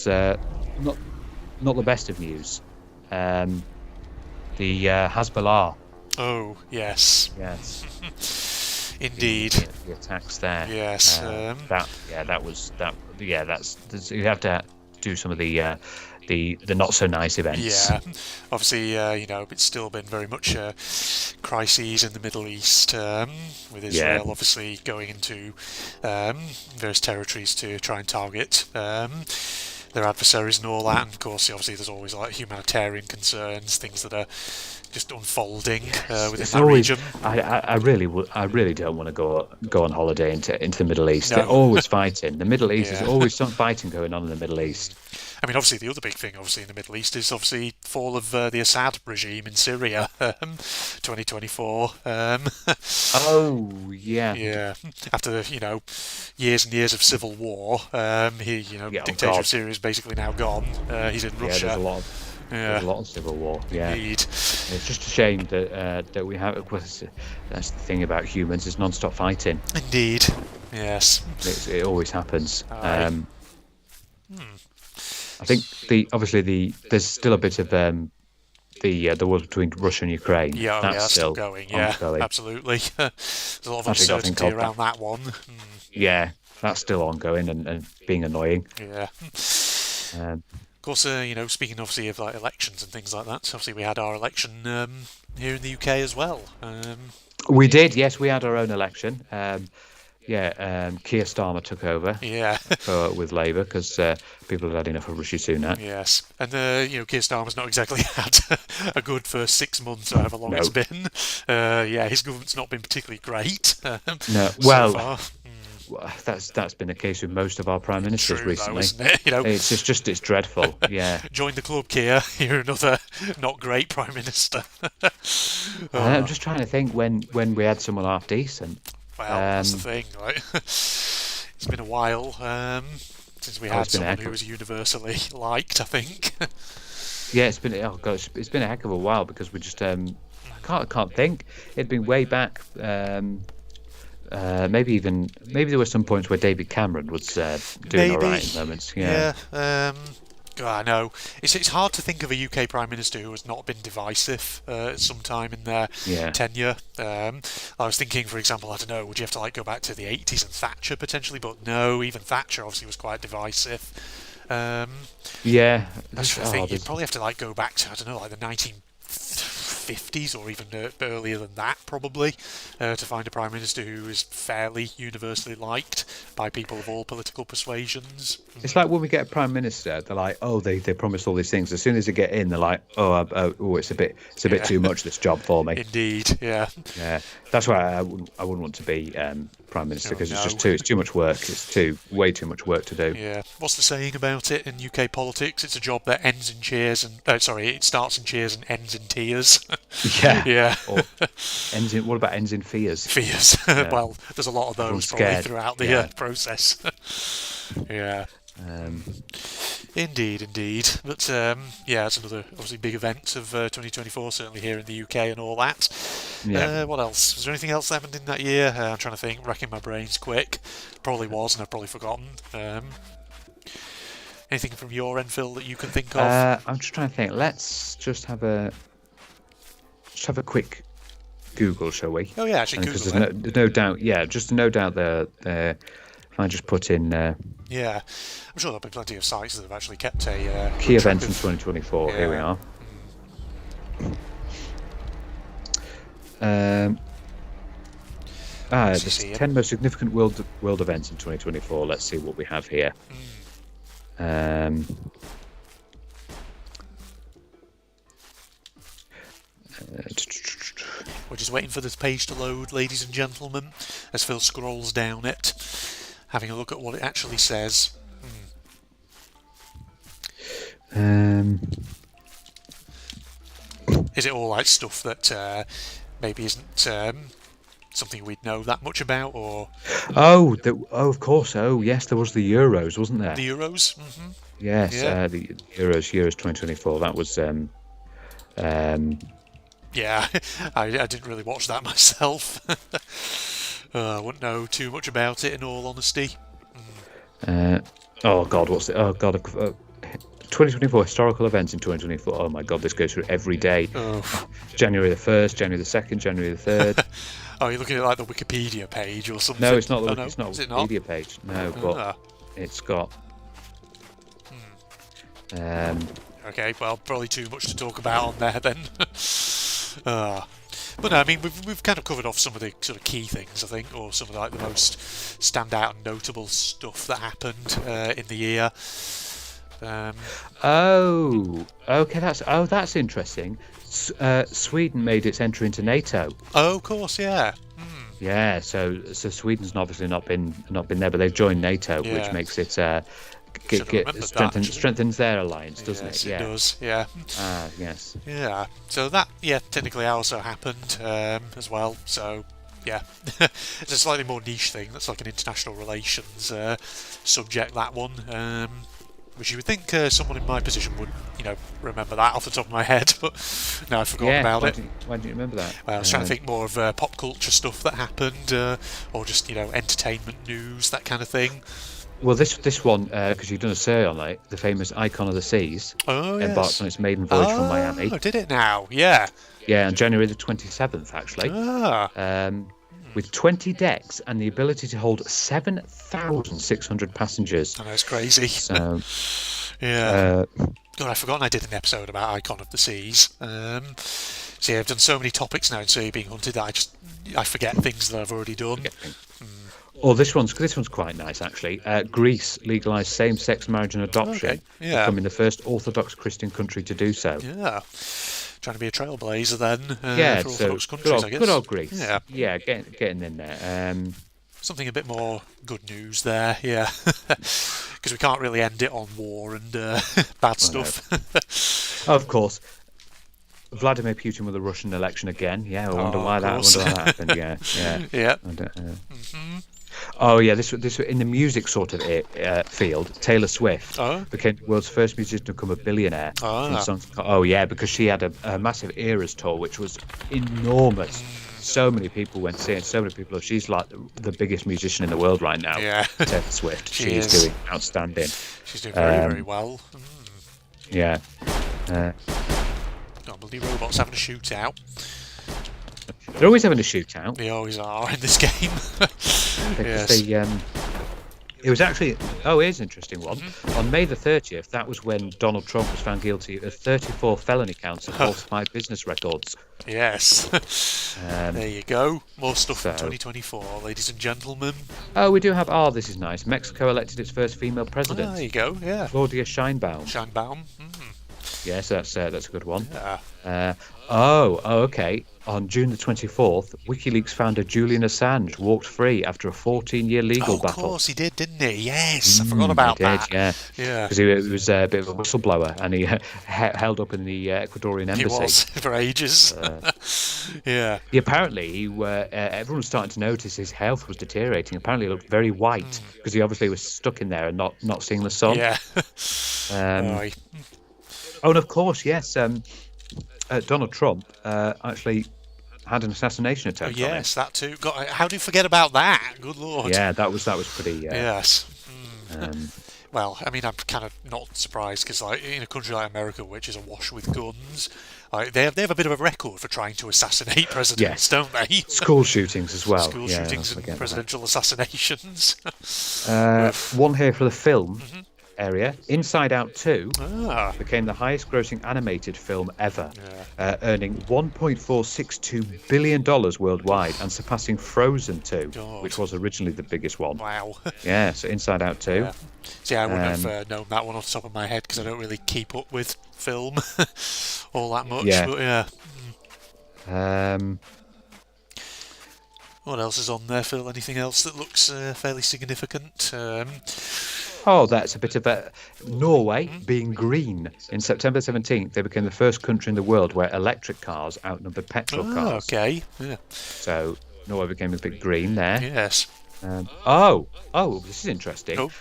not not the best of news. The Hezbollah. Oh, yes. Yes. Indeed. The attacks there. Yes. You have to do some of the not so nice events. Yeah, obviously, it's still been very much crises in the Middle East, with Israel obviously going into various territories to try and target their adversaries and all that. And of course, obviously, there's always like humanitarian concerns, things that are just unfolding within that region. I really don't want to go on holiday into the Middle East. No. They're always fighting. The Middle East is always some fighting going on in the Middle East. I mean, obviously, the other big thing, obviously, in the Middle East is obviously fall of the Assad regime in Syria, 2024. Oh, yeah. Yeah. After, years and years of civil war, dictator of Syria is basically now gone. He's in Russia. There's a lot of civil war. Yeah. Indeed. It's just a shame that we have. Of course, that's the thing about humans: is non-stop fighting. Indeed. Yes. It always happens. I think there's still a bit of the war between Russia and Ukraine. Yeah, that's still going. Yeah, ongoing. Absolutely. There's a lot of uncertainty around that one. Yeah, that's still ongoing and being annoying. Yeah. Of course, speaking obviously of like elections and things like that, obviously we had our election here in the UK as well. We did, yes, we had our own election. Keir Starmer took over. Yeah. With Labour because people had enough of Rishi Sunak. Yes, and Keir Starmer's not exactly had a good first 6 months, however long it's been. His government's not been particularly great. No, so far. That's been the case with most of our prime ministers recently. Though, isn't it? It's dreadful. Yeah. Join the club, Keir. You're another not great prime minister. I'm just trying to think when we had someone half decent. Well, that's the thing, right? It's been a while since we had someone who was universally liked, I think. Yeah, it's been a heck of a while because we just I can't think. It'd been way back. Maybe there were some points where David Cameron was doing all right in moments. Yeah. I know. It's hard to think of a UK Prime Minister who has not been divisive at some time in their tenure. I was thinking, for example, I don't know, would you have to go back to the 80s and Thatcher potentially? But no, even Thatcher obviously was quite divisive. I think you'd probably have to go back to, I don't know, the 1950s or even earlier than that probably to find a Prime Minister who is fairly universally liked by people of all political persuasions. It's like when we get a Prime Minister, they're like, oh, they promise all these things. As soon as they get in, they're like, it's a bit too much, this job for me. Indeed, yeah. Yeah, that's why I wouldn't want to be Prime Minister because it's too much work. It's way too much work to do. Yeah. What's the saying about it in UK politics? It's a job that ends in cheers and it starts in cheers and ends in tears. Yeah. Yeah. Or what about ends in fears? Fears. Yeah. Well, there's a lot of those probably throughout the process. Yeah. Indeed. But it's another obviously big event of 2024, certainly here in the UK and all that. Yeah. What else? Was there anything else that happened in that year? I'm trying to think, racking my brains quick. Probably was, and I've probably forgotten. Anything from your end, Phil, that you can think of? I'm just trying to think. Let's just have a quick Google, shall we? Oh yeah, actually Google. Because there's no doubt. Yeah, just no doubt there. If I just put in. Yeah, I'm sure there'll be plenty of sites that have actually kept a key events in 2024. Yeah. Here we are. There's 10 most significant world events in 2024. Let's see what we have here. We're just waiting for this page to load, ladies and gentlemen, as Phil scrolls down it, having a look at what it actually says. Is it all stuff that maybe isn't something we'd know that much about, or? Of course. Oh, yes, there was the Euros, wasn't there? The Euros. Mm-hmm. Yes, the Euros 2024. That was. Yeah, I didn't really watch that myself. I wouldn't know too much about it, in all honesty. Oh God, what's it? Oh God, 2024 historical events in 2024. Oh my God, this goes through every day. Oh. January the 1st, January the 2nd, January the 3rd. Oh, you're looking at like the Wikipedia page or something? No, it's not. Oh, no. It's not a Is it not? Wikipedia page. No, but it's got. Okay, well, probably too much to talk about on there then. But no, I mean, we've kind of covered off some of the sort of key things, I think, or some of like the most standout and notable stuff that happened in the year. Oh, okay. That's interesting. Sweden made its entry into NATO. Oh, of course, yeah. Yeah, so Sweden's obviously not been there, but they've joined NATO, Yeah. which makes it strengthens their alliance, doesn't Yes, it? Yeah. it does, yeah. Ah, yes. Yeah, so that, technically also happened as well, so, yeah. It's a slightly more niche thing, that's like an international relations subject, that one, which you would think someone in my position would, remember that off the top of my head, but no, I've forgotten about it. Why do you remember that? Well, I was trying to think more of pop culture stuff that happened, or just, entertainment news, that kind of thing. Well, this one, because you've done a survey on it, the famous Icon of the Seas embarked on its maiden voyage from Miami. Oh, did it now? Yeah. Yeah, on January the 27th, actually. With 20 decks and the ability to hold 7,600 passengers. I know, it's crazy. So, yeah. God, I've forgotten I did an episode about Icon of the Seas. So yeah, I've done so many topics now in Sea Being Hunted that I forget things that I've already done. Oh, this one's quite nice, actually. Greece legalised same-sex marriage and adoption, becoming the first Orthodox Christian country to do so. Yeah. Trying to be a trailblazer then for so Orthodox countries, I guess. Good old Greece. Yeah, getting in there. Something a bit more good news there, yeah. Because we can't really end it on war and bad stuff. Of course. Vladimir Putin with the Russian election again. Yeah, I wonder why that happened. Yeah. Yeah. Oh yeah, this in the music sort of field. Taylor Swift became the world's first musician to become a billionaire. Because she had a massive Eras tour, which was enormous. So many people went to see it. So many people. She's like the biggest musician in the world right now. Yeah, Taylor Swift. She is doing outstanding. She's doing very, very well. Yeah. Bloody robots having a shootout. They're always having a shootout. They always are in this game. Yes. It was actually... Oh, here's an interesting one. On May the 30th, that was when Donald Trump was found guilty of 34 felony counts of falsified business records. Yes. There you go. More stuff from 2024, ladies and gentlemen. Oh, we do have... Oh, this is nice. Mexico elected its first female president. There you go, yeah. Claudia Sheinbaum. Yes, that's a good one. Yeah. Okay. On June the 24th, WikiLeaks founder Julian Assange walked free after a 14-year legal battle. Of course he did, didn't he? Yes, I forgot about that. Yeah. Because he was a bit of a whistleblower, and he held up in the Ecuadorian embassy. He was for ages. Yeah. Apparently, everyone was starting to notice his health was deteriorating. Apparently, he looked very white because he obviously was stuck in there and not seeing the sun. Yeah. And of course, yes. Donald Trump actually had an assassination attempt. Yes, that too. God, how do you forget about that? Good Lord. Yeah, that was pretty. Yes. Well, I mean, I'm kind of not surprised because, like, in a country like America, which is awash with guns, they have a bit of a record for trying to assassinate presidents, don't they? School shootings as well. School shootings and presidential assassinations. One here for the film. Area. Inside Out 2 became the highest grossing animated film ever, earning $1.462 billion worldwide and surpassing Frozen 2, which was originally the biggest one. Wow. Yeah, so Inside Out 2. Yeah. See, I wouldn't have known that one off the top of my head because I don't really keep up with film all that much. Yeah. But yeah. What else is on there, Phil? Anything else that looks fairly significant? Oh, that's a bit of a... Norway being green. In September 17th, they became the first country in the world where electric cars outnumbered petrol cars. Okay. Yeah. So Norway became a bit green there. Yes. This is interesting. Oh.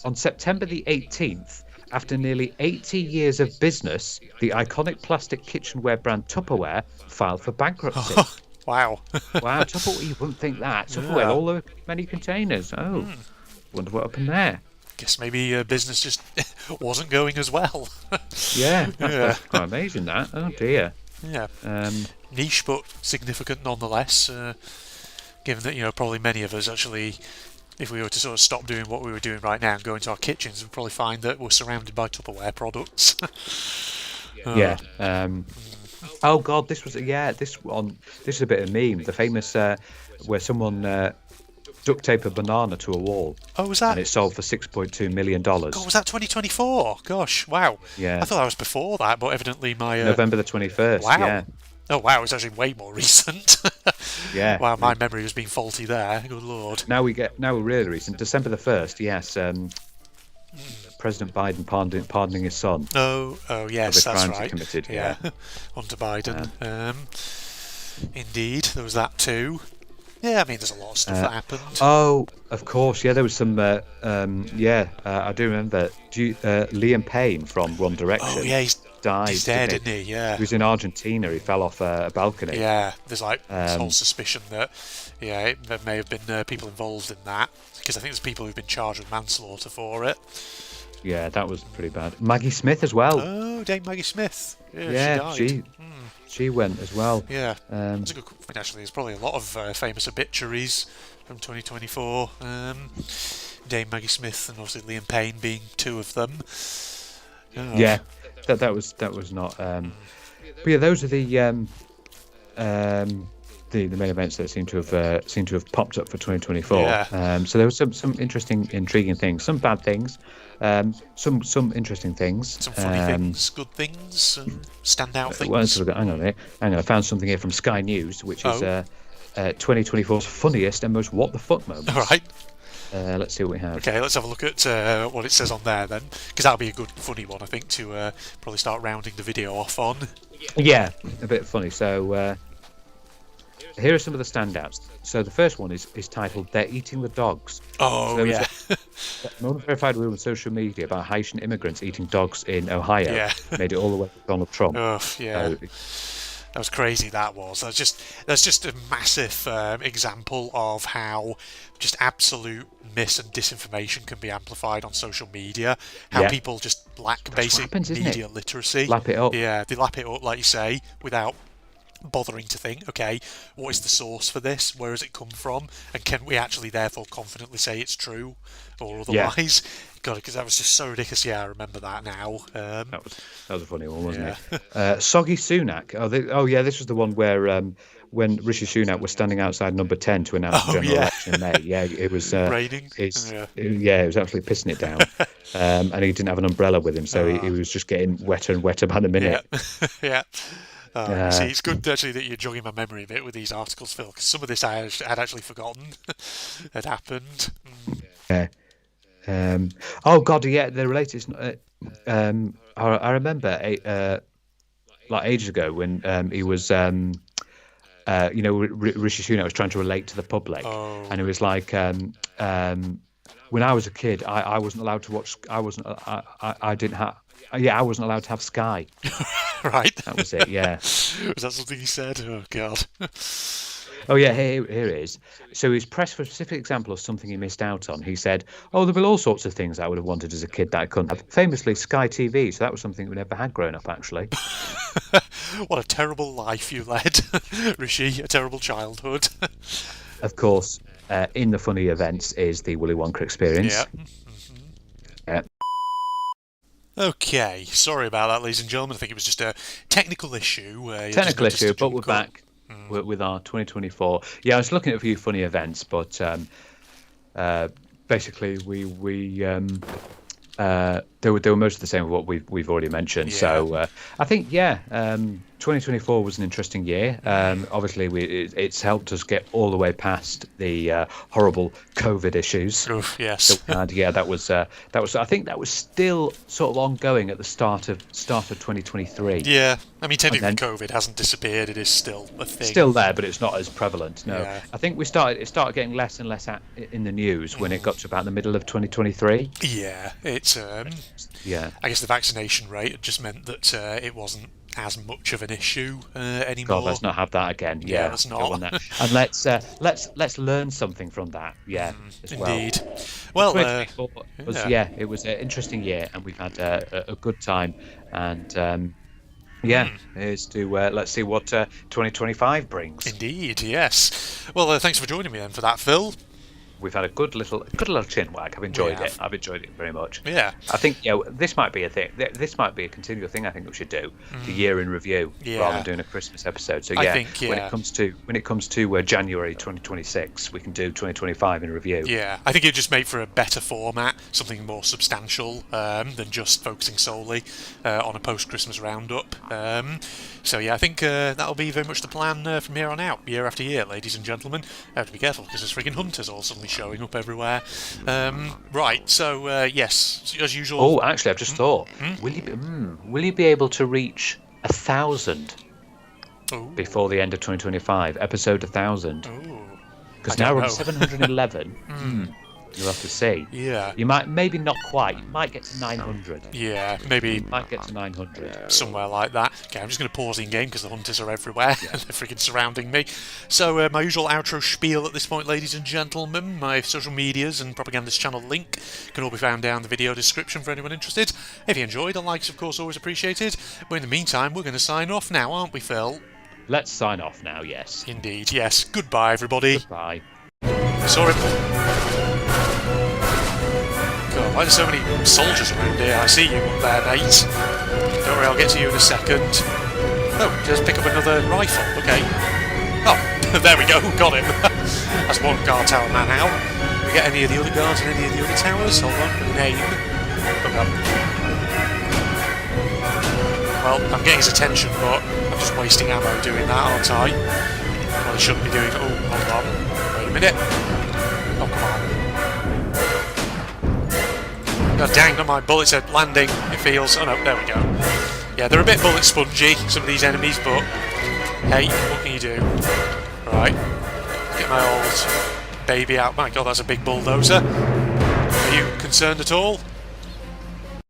On September the 18th, after nearly 80 years of business, the iconic plastic kitchenware brand Tupperware filed for bankruptcy. Wow. Wow, Tupperware, you wouldn't think that. Tupperware, all the many containers. Wonder what happened there. guess maybe business just wasn't going as well. Yeah, Yeah. that's quite amazing. That. Oh dear. Yeah, Um, niche but significant nonetheless. Given that probably many of us actually, if we were to sort of stop doing what we were doing right now and go into our kitchens, we'd probably find that we're surrounded by Tupperware products. yeah. Oh God, this was this one. This is a bit of a meme. The famous where someone duct tape a banana to a wall Oh, was and that? it sold for $6.2 million. God, was that 2024? Gosh, wow. Yeah. I thought that was before that, but evidently my November the 21st. wow. Yeah. Oh wow, it's actually way more recent. Yeah. Wow, my memory was being faulty there. Good lord. Now we're really recent. December the 1st. Yes. President Biden pardoning his son. Oh yes, the that's crimes he right. committed, Yeah, Hunter Biden. Indeed, there was that too. Yeah, I mean, there's a lot of stuff that happened. Oh, of course. Yeah, there was some. I do remember. Liam Payne from One Direction. Oh yeah, died. he's dead, didn't isn't he? Yeah. He was in Argentina. He fell off a balcony. Yeah, there's like this whole suspicion that there may have been people involved in that, because I think there's people who've been charged with manslaughter for it. Yeah, that was pretty bad. Maggie Smith as well. Oh, Dame Maggie Smith. Yeah, Yeah, she died. she went as well. Yeah, that's a good point. Actually, there's probably a lot of famous obituaries from 2024. Dame Maggie Smith and obviously Liam Payne being two of them. Oh. Yeah, that was not. But yeah, those are the main events that seem to have popped up for 2024. Yeah. So there was some interesting, intriguing things, some bad things, some interesting things, Some funny things, good things, standout things. Well, hang on a minute. I found something here from Sky News, which is 2024's funniest and most what the fuck moments. All right. Let's see what we have. Okay, let's have a look at what it says on there then, because that'll be a good, funny one, I think, to probably start rounding the video off on. Yeah, a bit funny. So here are some of the standouts. So the first one is titled "They're Eating the Dogs." Oh, So there yeah. was an unverified rumor on social media about Haitian immigrants eating dogs in Ohio. Yeah. Made it all the way to Donald Trump. Oh, yeah. So, That was crazy. That was. That's just a massive example of how just absolute mis and disinformation can be amplified on social media. How Yeah. people just lack what basic happens, isn't media it? literacy. Lap it up. Yeah, they lap it up, like you say, without bothering to think, okay, what is the source for this? Where has it come from? And can we actually therefore confidently say it's true or otherwise? God, because that was just so ridiculous. Yeah, I remember that now. That was a funny one, wasn't Yeah. it? Soggy Sunak. Yeah, this was the one where when Rishi Sunak was standing outside Number 10 to announce the general election in May. Yeah, it was Raining. it was absolutely pissing it down, and he didn't have an umbrella with him, so he was just getting wetter and wetter by the minute. Yeah. See, it's good actually that you're jogging my memory a bit with these articles, Phil, because some of this I had actually forgotten had happened. Yeah. Oh God, yeah, they're related. I remember like ages ago when he was, Rishi Sunak was trying to relate to the public, and it was like, when I was a kid, I wasn't allowed to watch. I didn't have. Yeah, I wasn't allowed to have Sky. Right. That was it. Yeah. Was that something he said? Oh God. Oh yeah, here it is. So he's pressed for a specific example of something he missed out on. He said, "Oh, there were all sorts of things I would have wanted as a kid that I couldn't have." Famously, Sky TV. So that was something we never had growing up, actually. What a terrible life you led, Rishi. A terrible childhood. Of course, in the funny events is the Willy Wonka experience. Yeah. Yeah. Okay, sorry about that, ladies and gentlemen. I think it was just a technical issue. Technical issue, but we're back with our 2024. Yeah, I was looking at a few funny events, but basically they were most of the same with what we've already mentioned. Yeah. So I think 2024 was an interesting year. Obviously, it's helped us get all the way past the horrible COVID issues. Oof, yes. And that was. I think that was still sort of ongoing at the start of 2023. Yeah, I mean, technically, then- COVID hasn't disappeared. It is still a thing. Still there, but it's not as prevalent. No, Yeah. I think it started getting less and less in the news when it got to about the middle of 2023. Yeah, it's. Yeah. I guess the vaccination rate had just meant that it wasn't as much of an issue anymore. God, let's not have that again. Yeah, let's don't not. want that. And let's learn something from that. Yeah, as well. Indeed. Well, 2024 was it was an interesting year, and we've had a good time. And here's to let's see what 2025 brings. Indeed, yes. Well, thanks for joining me then for that, Phil. We've had a good little chin wag. I've enjoyed We it. I've enjoyed it very much. Yeah. I think this might be a thing. This might be a continual thing. I think we should do the year in review rather than doing a Christmas episode. So I think, when it comes to January 2026, we can do 2025 in review. Yeah, I think it'd just make for a better format, something more substantial than just focusing solely on a post-Christmas roundup. So yeah, I think that'll be very much the plan from here on out, year after year, ladies and gentlemen. Have to be careful because there's friggin' hunters all suddenly showing up everywhere. Right, so yes, as usual. Oh, actually, I've just thought. Will you be able to reach 1,000 before the end of 2025? Episode 1,000. Because now we're on 711. You'll have to see. Yeah. You maybe not quite. You might get to 900. Yeah, maybe. You might get to 900. Somewhere like that. Okay, I'm just going to pause in game because the hunters are everywhere. They're freaking surrounding me. So my usual outro spiel at this point, ladies and gentlemen. My social medias and propagandist channel link can all be found down in the video description for anyone interested. If you enjoyed, a like's of course always appreciated. But in the meantime, we're going to sign off now, aren't we, Phil? Let's sign off now, yes. Indeed, yes. Goodbye, everybody. Goodbye. Sorry. God, why are there so many soldiers around here? I see you up there, mate. Don't worry, I'll get to you in a second. Oh, just pick up another rifle. Okay. Oh, there we go. Got him. That's one guard tower man out. We get any of the other guards in any of the other towers? Hold on. Name. Look up. Well, I'm getting his attention, but I'm just wasting ammo doing that, aren't I? Well, I shouldn't be doing... Oh, hold on. Wait a minute. Oh, come on. God dang, not my bullets are landing, it feels. Oh no, there we go. Yeah, they're a bit bullet spongy, some of these enemies, but hey, what can you do? Right, get my old baby out. My God, that's a big bulldozer. Are you concerned at all?